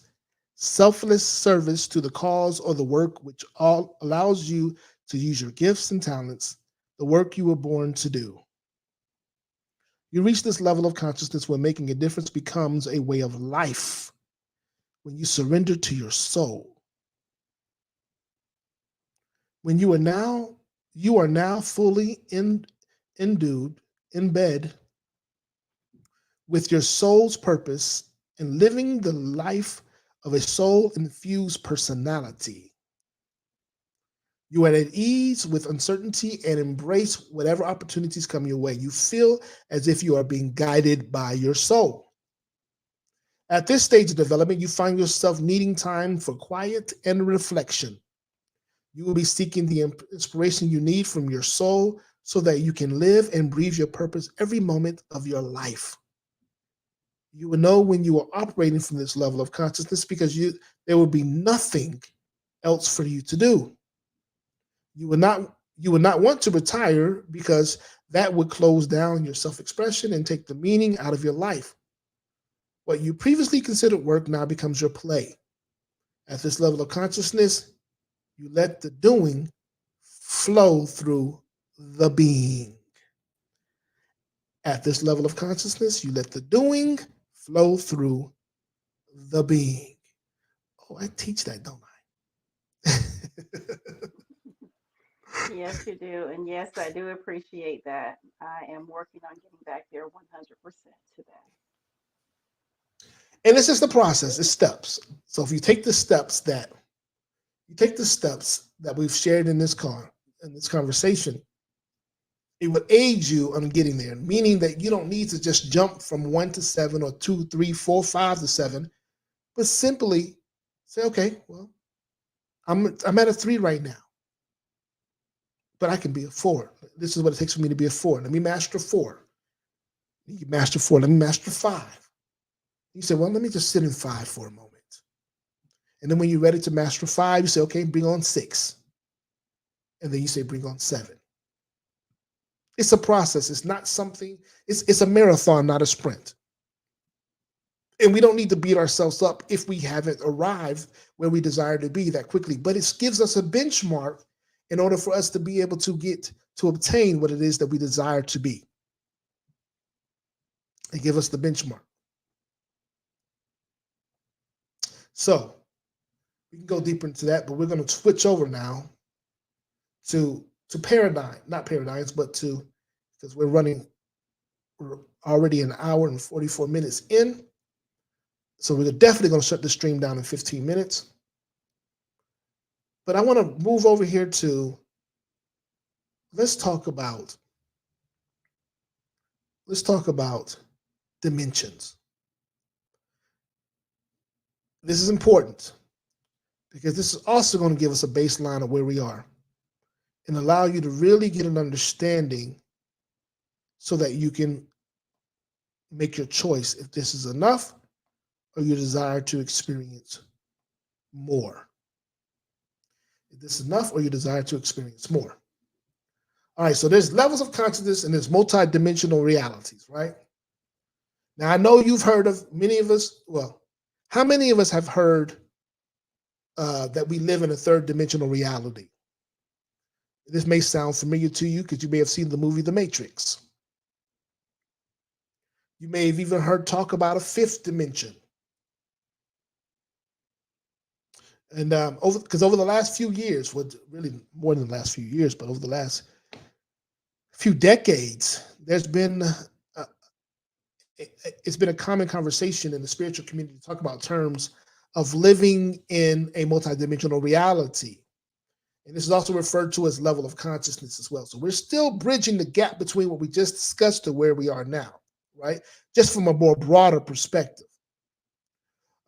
service to the cause or the work which all allows you to use your gifts and talents, the work you were born to do. You reach this level of consciousness when making a difference becomes a way of life, when you surrender to your soul. When you are now fully endued, in bed with your soul's purpose and living the life of a soul-infused personality. You are at ease with uncertainty and embrace whatever opportunities come your way. You feel as if you are being guided by your soul. At this stage of development, you find yourself needing time for quiet and reflection. You will be seeking the inspiration you need from your soul so that you can live and breathe your purpose every moment of your life. You will know when you are operating from this level of consciousness because there will be nothing else for you to do. You will not want to retire because that would close down your self-expression and take the meaning out of your life. What you previously considered work now becomes your play. At this level of consciousness, you let the doing flow through the being. At this level of consciousness, you let the doing flow through the being. Oh, I teach that, don't I? Yes, you do. And yes, I do appreciate that. I am working on getting back there 100% to And it's just a process, it's steps. So if you take the steps that we've shared in this conversation, it would aid you on getting there, meaning that you don't need to just jump from 1 to 7 or 2, 3, 4, 5 to 7, but simply say, okay, well, I'm at a 3 right now, but I can be a 4. This is what it takes for me to be a 4. Let me master 4. You master 4. Let me master 5. You say, well, let me just sit in 5 for a moment. And then when you're ready to master 5, you say, okay, bring on 6. And then you say, bring on 7. It's a process. It's not something, it's a marathon, not a sprint. And we don't need to beat ourselves up if we haven't arrived where we desire to be that quickly. But it gives us a benchmark in order for us to be able to obtain what it is that we desire to be. It gives us the benchmark. So we can go deeper into that, but we're going to switch over now to not paradigms, but because we're already an hour and 44 minutes in. So we're definitely going to shut the stream down in 15 minutes. But I want to move over here to, let's talk about dimensions. This is important because this is also going to give us a baseline of where we are and allow you to really get an understanding so that you can make your choice if this is enough or you desire to experience more. If this is enough or you desire to experience more. All right, so there's levels of consciousness and there's multidimensional realities, right? Now I know you've heard of many of us. Well, how many of us have heard that we live in a third dimensional reality? This may sound familiar to you because you may have seen the movie The Matrix. You may have even heard talk about a fifth dimension. And over the last few years, well, really more than the last few years, but over the last few decades, there's been it's been a common conversation in the spiritual community to talk about terms of living in a multidimensional reality. And this is also referred to as level of consciousness as well. So we're still bridging the gap between what we just discussed to where we are now, right? Just from a more broader perspective.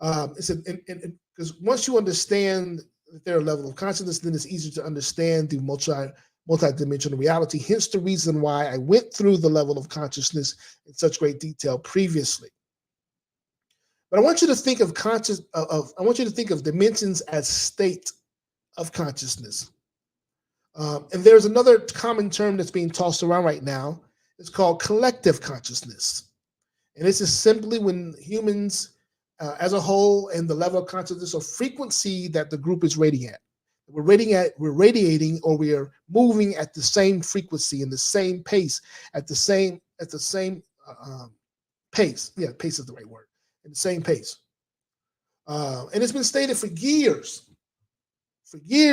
It's because once you understand their level of consciousness, then it's easier to understand the multidimensional reality. Hence the reason why I went through the level of consciousness in such great detail previously. But I want you to think of I want you to think of dimensions as state of consciousness. And there's another common term that's being tossed around right now. It's called collective consciousness. And this is simply when humans as a whole and the level of consciousness or frequency that the group is radiating. We're radiating or we are moving at the same frequency and the same pace, at the same pace. Yeah, pace is the right word. At the same pace. And it's been stated for years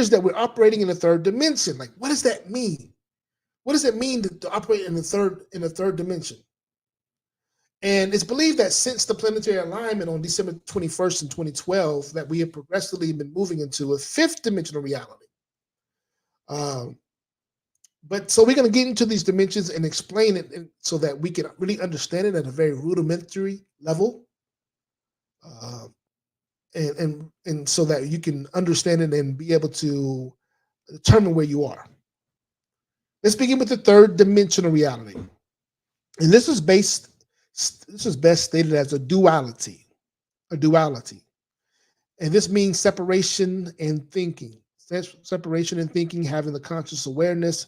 that we're operating in the third dimension. Like, what does that mean? What does it mean to operate in the third dimension? And it's believed that since the planetary alignment on December 21st in 2012, that we have progressively been moving into a fifth dimensional reality. But so we're going to get into these dimensions and explain it so that we can really understand it at a very rudimentary level. And so that you can understand it and be able to determine where you are. Let's begin with the third dimensional reality. And this is best stated as a duality. And this means separation and thinking. Separation and thinking, having the conscious awareness.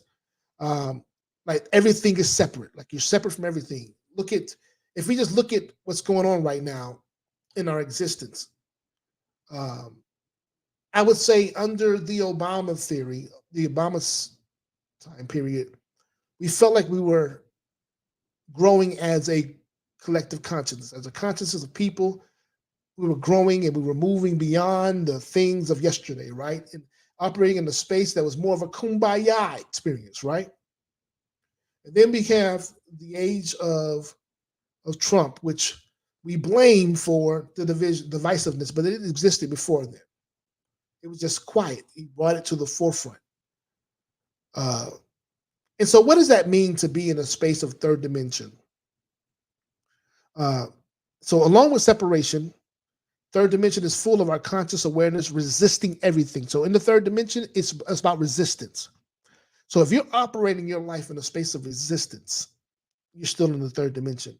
Like everything is separate. Like you're separate from everything. If we just look at what's going on right now in our existence, I would say under the Obama theory, the Obama time period, we felt like we were growing as a collective consciousness, as a consciousness of people. We were growing and we were moving beyond the things of yesterday, right? And operating in a space that was more of a kumbaya experience, right? And then we have the age of Trump, which we blame for the divisiveness, but it existed before then. It was just quiet. He brought it to the forefront. And so what does that mean to be in a space of third dimension? So along with separation, third dimension is full of our conscious awareness resisting everything. So in the third dimension, it's about resistance. So if you're operating your life in a space of resistance, you're still in the third dimension.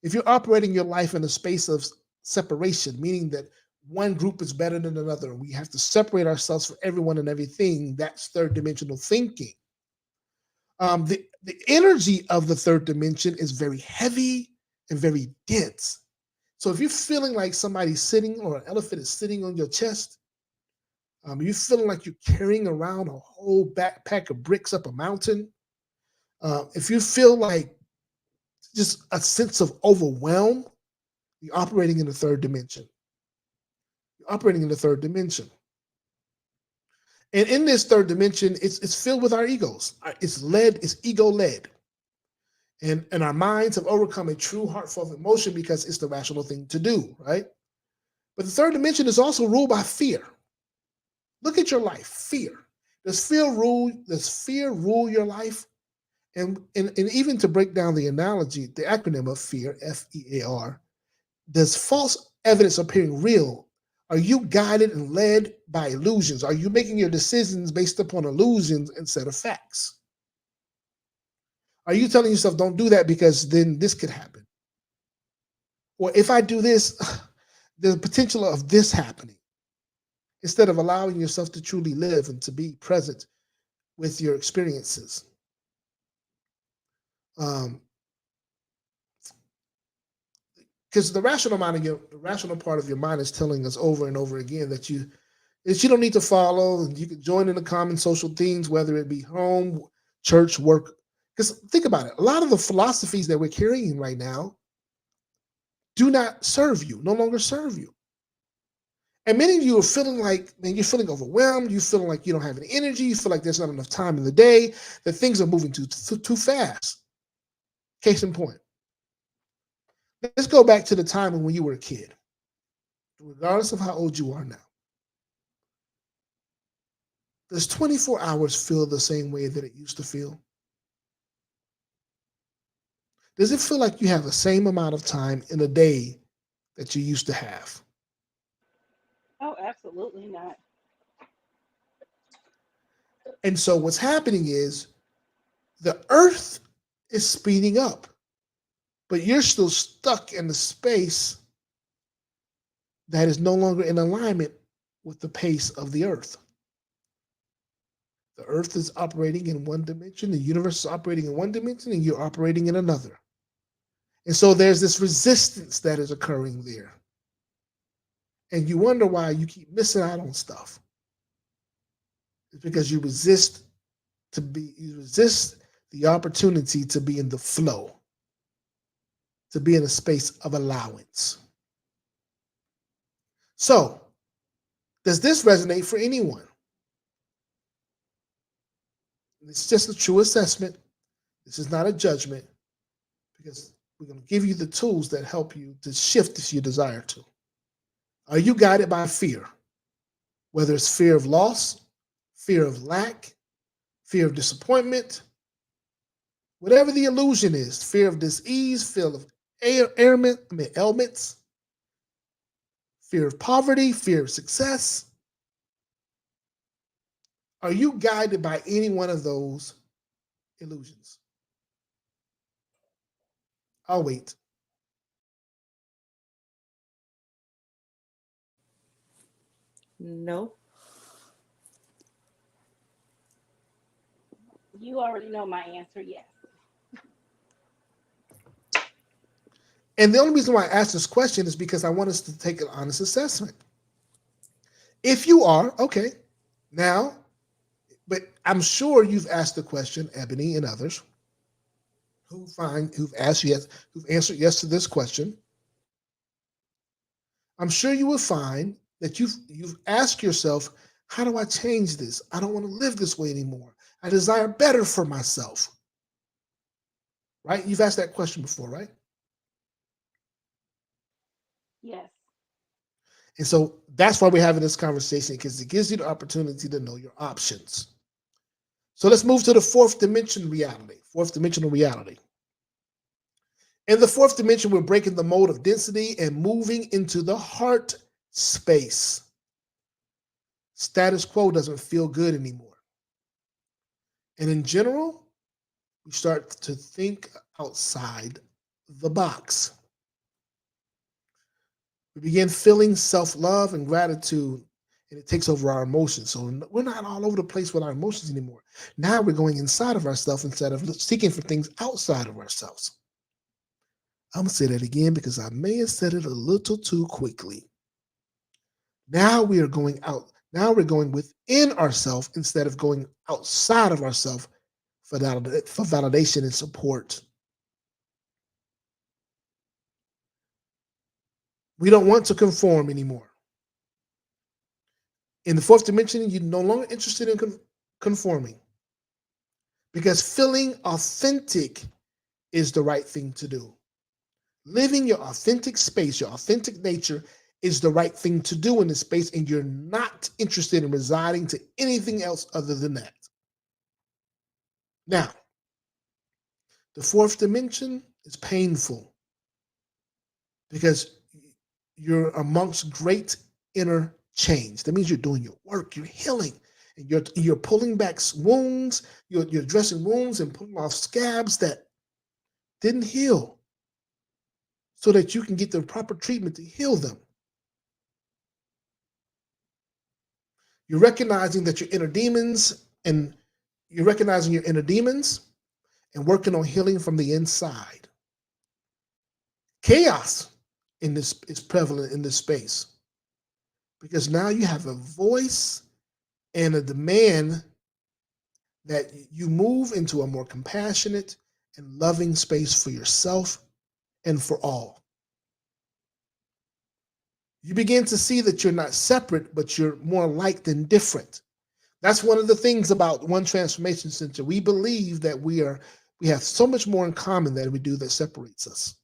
If you're operating your life in a space of separation, meaning that one group is better than another, we have to separate ourselves from everyone and everything, that's third dimensional thinking. The energy of the third dimension is very heavy and very dense. So if you're feeling like somebody's sitting or an elephant is sitting on your chest, you're feeling like you're carrying around a whole backpack of bricks up a mountain, if you feel like just a sense of overwhelm, you're operating in the third dimension. You're operating in the third dimension. And in this third dimension, it's filled with our egos. It's ego-led. And our minds have overcome a true heartfelt emotion because it's the rational thing to do, right? But the third dimension is also ruled by fear. Look at your life, fear. Does fear rule your life? And even to break down the analogy, the acronym of fear, F-E-A-R, does false evidence appearing real? Are you guided and led by illusions? Are you making your decisions based upon illusions instead of facts? Are you telling yourself, don't do that because then this could happen? Or if I do this, there's potential of this happening, instead of allowing yourself to truly live and to be present with your experiences. Um, because the rational part of your mind is telling us over and over again that you don't need to follow, and you can join in the common social things, whether it be home, church, work. Because think about it, a lot of the philosophies that we're carrying right now do not serve you, no longer serve you. And many of you are feeling like, man, you're feeling overwhelmed. You're feeling like you don't have any energy. You feel like there's not enough time in the day, that things are moving too fast. Case in point, let's go back to the time when you were a kid, regardless of how old you are now. Does 24 hours feel the same way that it used to feel? Does it feel like you have the same amount of time in a day that you used to have? Oh, absolutely not. And so what's happening is the earth is speeding up, but you're still stuck in the space that is no longer in alignment with the pace of the earth. The earth is operating in one dimension, the universe is operating in one dimension, and you're operating in another. And so there's this resistance that is occurring there. And you wonder why you keep missing out on stuff. It's because you resist the opportunity to be in the flow, to be in a space of allowance. So, does this resonate for anyone? It's just a true assessment. This is not a judgment, because we're going to give you the tools that help you to shift if you desire to. Are you guided by fear? Whether it's fear of loss, fear of lack, fear of disappointment, whatever the illusion is, fear of disease, fear of ailments, fear of poverty, fear of success. Are you guided by any one of those illusions? I'll wait. No. You already know my answer. Yes. And the only reason why I asked this question is because I want us to take an honest assessment. If you are, okay, now, but I'm sure you've asked the question, Ebony and others, who've answered yes to this question. I'm sure you will find that you've asked yourself, how do I change this? I don't want to live this way anymore. I desire better for myself. Right? You've asked that question before, right? Yes. And so that's why we're having this conversation, because it gives you the opportunity to know your options. So let's move to the fourth dimensional reality. In the fourth dimension, we're breaking the mode of density and moving into the heart space. Status quo doesn't feel good anymore. And in general, we start to think outside the box. We begin feeling self-love and gratitude, and it takes over our emotions. So we're not all over the place with our emotions anymore. Now we're going inside of ourselves instead of seeking for things outside of ourselves. I'm going to say that again because I may have said it a little too quickly. Now we are going out. Now we're going within ourselves instead of going outside of ourselves for validation and support. We don't want to conform anymore. In the fourth dimension, you're no longer interested in conforming, because feeling authentic is the right thing to do. Living your authentic space, your authentic nature is the right thing to do in this space, and you're not interested in residing to anything else other than that. Now, the fourth dimension is painful because you're amongst great inner change. That means you're doing your work, you're healing, and you're pulling back wounds, you're addressing wounds and pulling off scabs that didn't heal, so that you can get the proper treatment to heal them. You're recognizing that your inner demons, and you're recognizing your inner demons, and working on healing from the inside. Chaos in this is prevalent in this space because now you have a voice and a demand that you move into a more compassionate and loving space for yourself and for all. You begin to see that you're not separate, but you're more alike than different. That's one of the things about One Transformation Center. We believe that we have so much more in common than we do that separates us.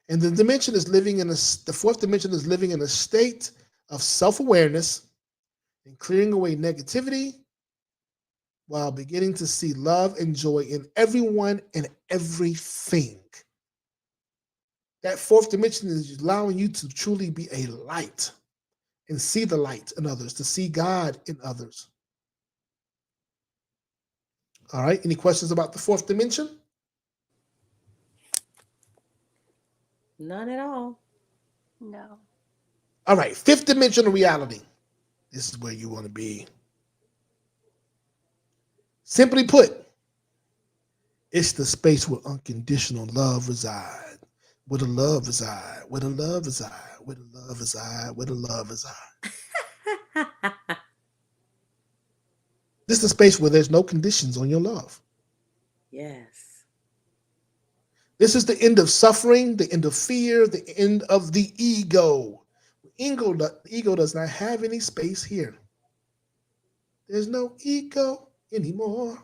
And the fourth dimension is living in a state of self-awareness and clearing away negativity while beginning to see love and joy in everyone and everything. That fourth dimension is allowing you to truly be a light and see the light in others, to see God in others. All right, any questions about the fourth dimension? None at all. No. All right, fifth dimensional reality. This is where you want to be. Simply put, it's the space where unconditional love resides. Where the love reside, where the love reside, where the love reside, where the love reside. This is a space where there's no conditions on your love. Yes. This is the end of suffering, the end of fear, the end of the ego. The ego does not have any space here. There's no ego anymore.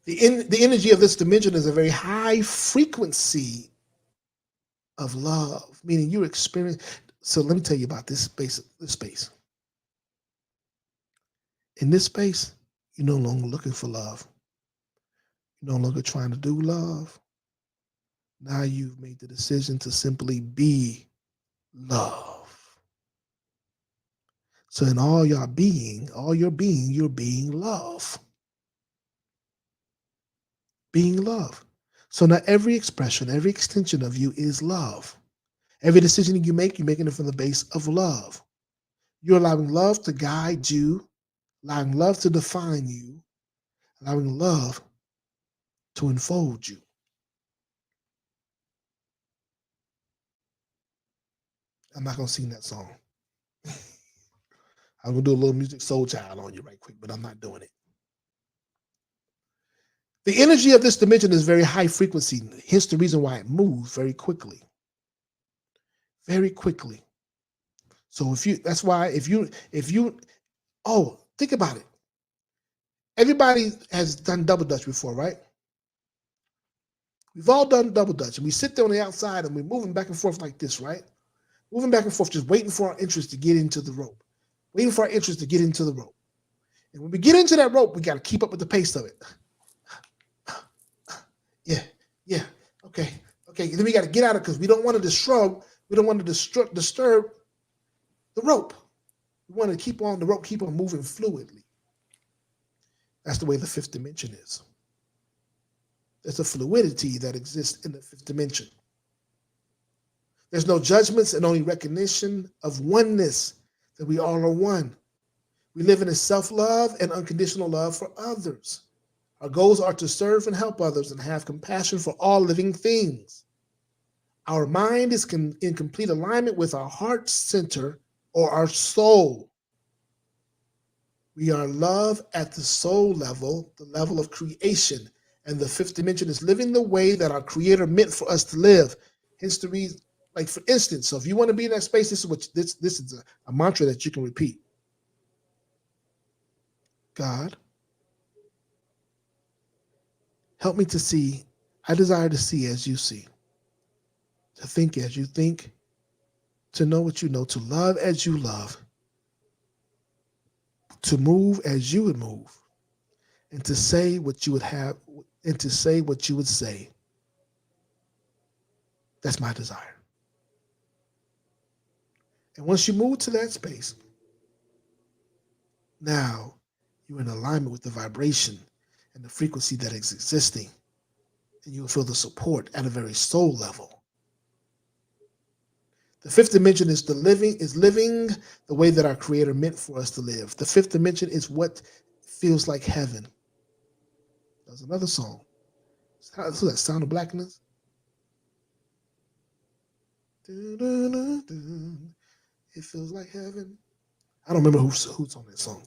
The energy of this dimension is a very high frequency of love, meaning you experience. So let me tell you about this space. In this space, you're no longer looking for love. You're no longer trying to do love. Now you've made the decision to simply be love. So in all your being, you're being love. Being love. So now every expression, every extension of you is love. Every decision you're making it from the base of love. You're allowing love to guide you, allowing love to define you, allowing love to enfold you. I'm not going to sing that song. I'm going to do a little music soul child on you right quick, but I'm not doing it. The energy of this dimension is very high frequency. Hence the reason why it moves very quickly. Very quickly. So think about it. Everybody has done double dutch before, right? We've all done double dutch, and we sit there on the outside and we're moving back and forth like this, right? Moving back and forth, just waiting for our interest to get into the rope. Waiting for our interest to get into the rope. And when we get into that rope, we got to keep up with the pace of it. Yeah, okay. Then we got to get out of it because we don't want to disturb the rope. We want to keep on the rope, keep on moving fluidly. That's the way the fifth dimension is. There's a fluidity that exists in the fifth dimension. There's no judgments and only recognition of oneness, that we all are one. We live in a self-love and unconditional love for others. Our goals are to serve and help others and have compassion for all living things. Our mind is in complete alignment with our heart center or our soul. We are love at the soul level, the level of creation. And the fifth dimension is living the way that our creator meant for us to live. Hence the reason, like for instance, so if you want to be in that space, this is a mantra that you can repeat. God, help me to see. I desire to see as you see, to think as you think, to know what you know, to love as you love, to move as you would move, and to say what you would have, and to say what you would say. That's my desire. And once you move to that space, now you're in alignment with the vibration and the frequency that is existing. And you'll feel the support at a very soul level. The fifth dimension is living the way that our creator meant for us to live. The fifth dimension is what feels like heaven. That's another song. So that Sound of Blackness. It feels like heaven. I don't remember who's on that song.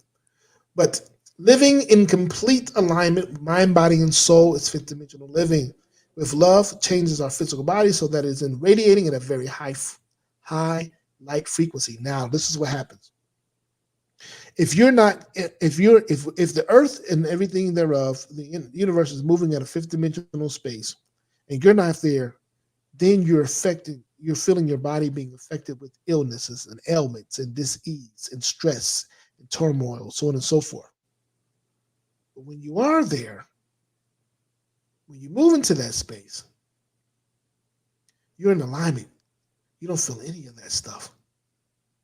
But living in complete alignment with mind, body, and soul is fifth dimensional living. With love, changes our physical body so that it's in radiating at a very high light frequency. Now, this is what happens. If you're not, if the earth and everything thereof, the universe is moving at a fifth dimensional space, and you're not there, then you're feeling your body being affected with illnesses and ailments and dis-ease and stress and turmoil, so on and so forth. But when you are there, when you move into that space, you're in alignment. You don't feel any of that stuff.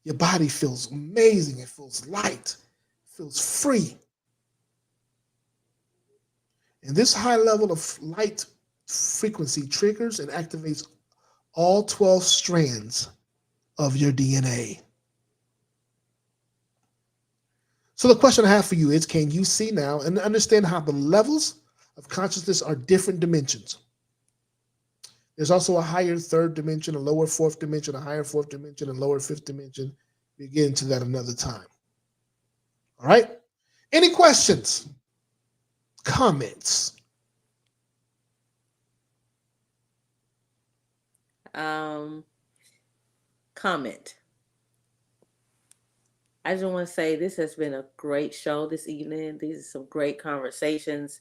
Your body feels amazing. It feels light. It feels free. And this high level of light frequency triggers and activates all 12 strands of your DNA. So the question I have for you is, can you see now and understand how the levels of consciousness are different dimensions? There's also a higher third dimension, a lower fourth dimension, a higher fourth dimension, and lower fifth dimension. We'll get into that another time. All right? Any questions? Comments? Comment. I just want to say this has been a great show this evening. These are some great conversations.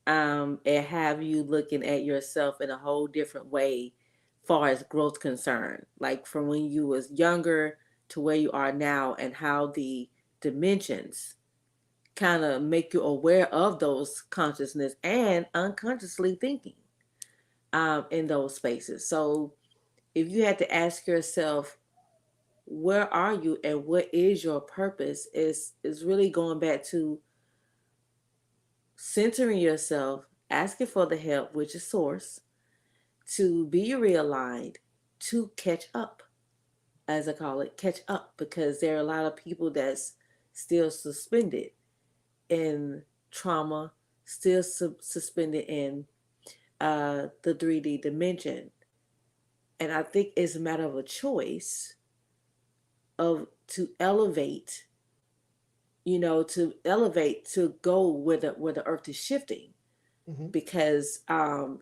And have you looking at yourself in a whole different way far as growth concerned, like from when you was younger to where you are now, and how the dimensions kind of make you aware of those consciousness and unconsciously thinking in those spaces. So if you had to ask yourself, where are you and what is your purpose, is really going back to centering yourself, asking for the help, which is source, to be realigned, to catch up, as I call it, catch up, because there are a lot of people that's still suspended in trauma, still suspended in the 3D dimension. And I think it's a matter of a choice of to elevate, to elevate, to go where the earth is shifting. Mm-hmm. Because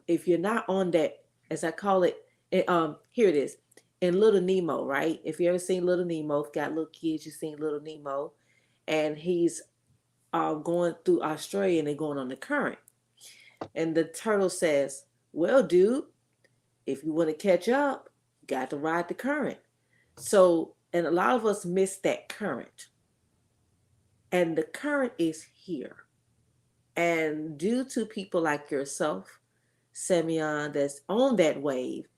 if you're not on that, as I call it, here it is, in Little Nemo, right? If you ever seen Little Nemo, if you got little kids, you've seen Little Nemo, and he's going through Australia and they're going on the current. And the turtle says, well, dude, if you want to catch up, you got to ride the current. So, and a lot of us miss that current. And the current is here. And due to people like yourself, Sameon, that's on that wave,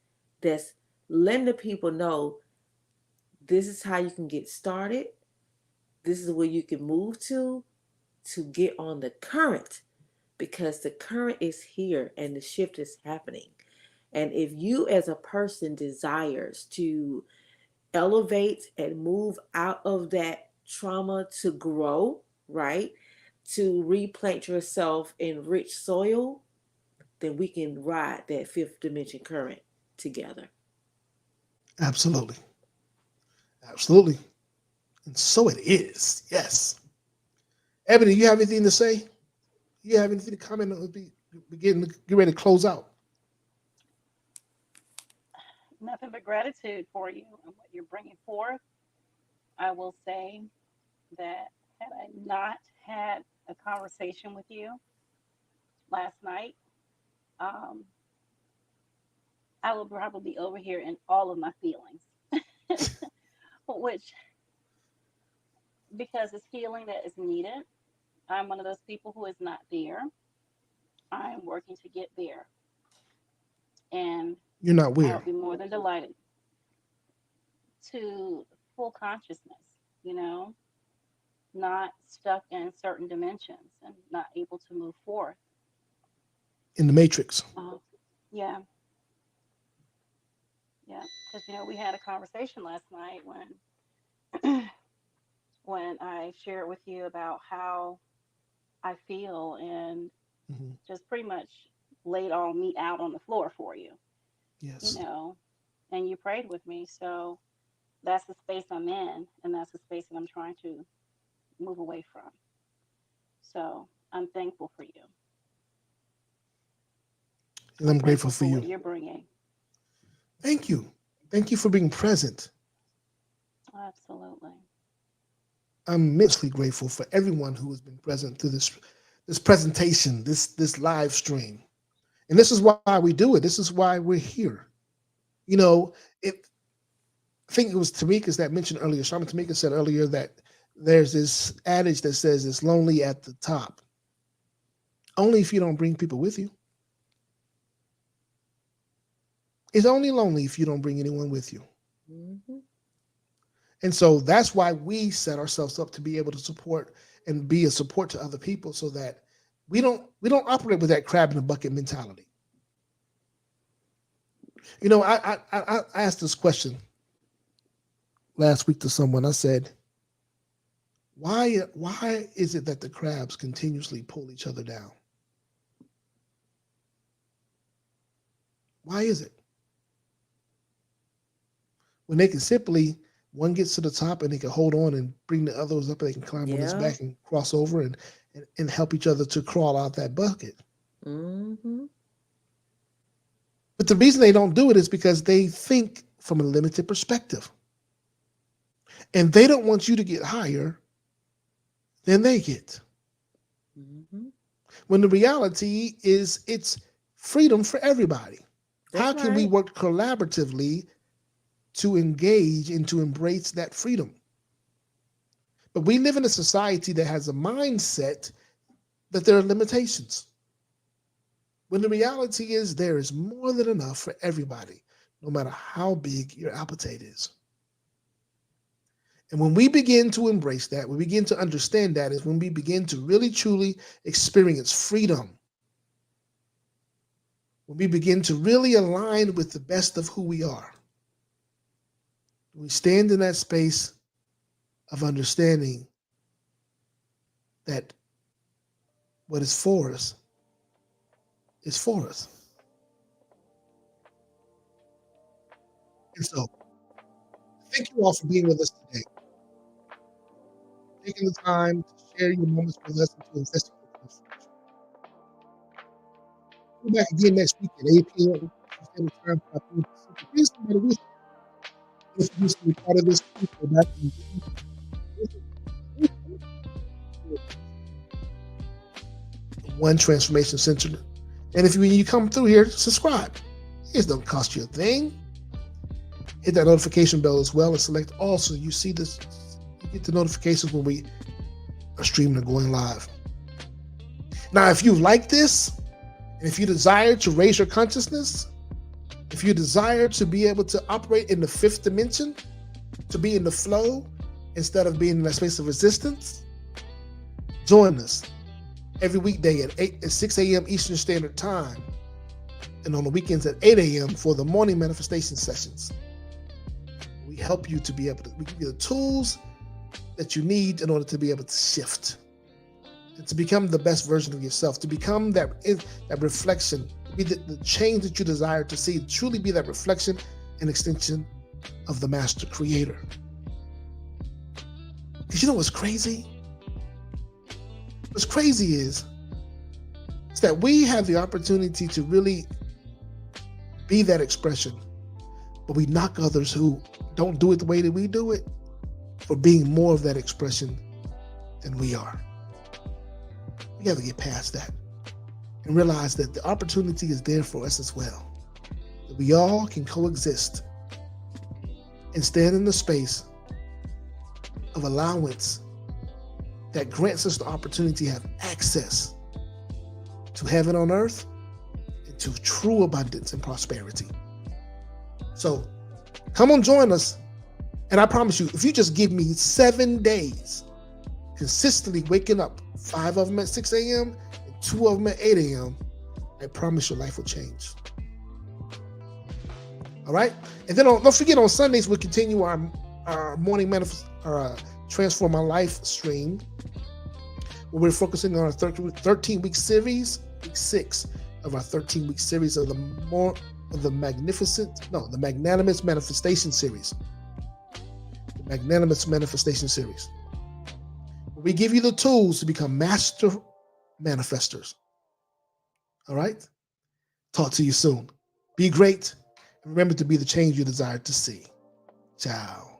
that's letting the people know this is how you can get started. This is where you can move to get on the current, because the current is here and the shift is happening. And if you as a person desires to elevate and move out of that trauma to grow, right? To replant yourself in rich soil, then we can ride that fifth dimension current together. Absolutely. Absolutely. And so it is. Yes. Ebony, you have anything to say? You have anything to comment on? Get ready to close out. Nothing but gratitude for you and what you're bringing forth. I will say that had I not had a conversation with you last night, um, I would probably be over here in all of my feelings, which, because it's healing that is needed. I'm one of those people who is not there. I'm working to get there. And You're not I weird. would be more than delighted to full consciousness, you know, not stuck in certain dimensions and not able to move forth. In the Matrix. Uh, yeah, Yeah, because we had a conversation last night when when I shared with you about how I feel and Hmm. just pretty much laid all me out on the floor for you, you Yes. know, and you prayed with me. So that's the space I'm in, and that's the space that I'm trying to move away from. So I'm thankful for you. And I'm I'm grateful thankful for for what you. you're bringing. Thank you. Thank you for being present. Absolutely. I'm immensely grateful for everyone who has been present through this presentation, this live stream. And this is why we do it. This is why we're here. You know, it I think it was Tamika that mentioned earlier, Shaman Tamika said earlier that there's this adage that says it's lonely at the top. Only if you don't bring people with you. It's only lonely if you don't bring anyone with you. Hmm. And so that's why we set ourselves up to be able to support and be a support to other people so that we don't operate with that crab in the bucket mentality. I asked this question last week to someone. I said, why is it that the crabs continuously pull each other down? Why is it? When they can simply one gets to the top and they can hold on and bring the others up and they can climb on its Yeah. back and cross over and help each other to crawl out that bucket. Hmm. But the reason they don't do it is because they think from a limited perspective. And they don't want you to get higher than they get. Hmm. When the reality is it's freedom for everybody. How That's can we right. work collaboratively to engage and to embrace that freedom? But we live in a society that has a mindset that there are limitations. When the reality is there is more than enough for everybody, no matter how big your appetite is. And when we begin to embrace that, we begin to understand that is when we begin to really truly experience freedom. When we begin to really align with the best of who we are. We stand in that space of understanding that what is for us is for us. And so, thank you all for being with us today, taking the time to share your moments with us and to invest in your transformation. We'll be back again next week at 8 p.m. Standard Time for our Pacific. Bring somebody with you. If you used to be part of this, please go back and One Transformation Center. And if when you come through here, subscribe. It don't cost you a thing. Hit that notification bell as well and select all so you see this. You get the notifications when we are streaming and going live. Now, if you like this, and if you desire to raise your consciousness, if you desire to be able to operate in the fifth dimension, to be in the flow instead of being in that space of resistance, join us every weekday at 6 a.m. Eastern Standard Time, and on the weekends at 8 a.m. for the morning manifestation sessions. We help you to be able to, we give you the tools that you need in order to be able to shift and to become the best version of yourself, to become that reflection, to be the change that you desire to see, truly be that reflection and extension of the master creator. Because you know what's crazy? What's crazy is that we have the opportunity to really be that expression, but we knock others who don't do it the way that we do it for being more of that expression than we are. We have to get past that and realize that the opportunity is there for us as well. That we all can coexist and stand in the space of allowance that grants us the opportunity to have access to heaven on earth and to true abundance and prosperity. So come on, join us. And I promise you, if you just give me 7 days, consistently waking up, 5 of them at 6 a.m. and 2 of them at 8 a.m., I promise your life will change. All right. And then don't forget, on Sundays, we continue our morning Transform My Life stream, where we're focusing on our 13-week series, week 6 of our 13-week series of the Magnanimous Manifestation series. The Magnanimous Manifestation series. We give you the tools to become master manifestors. All right? Talk to you soon. Be great. Remember to be the change you desire to see. Ciao.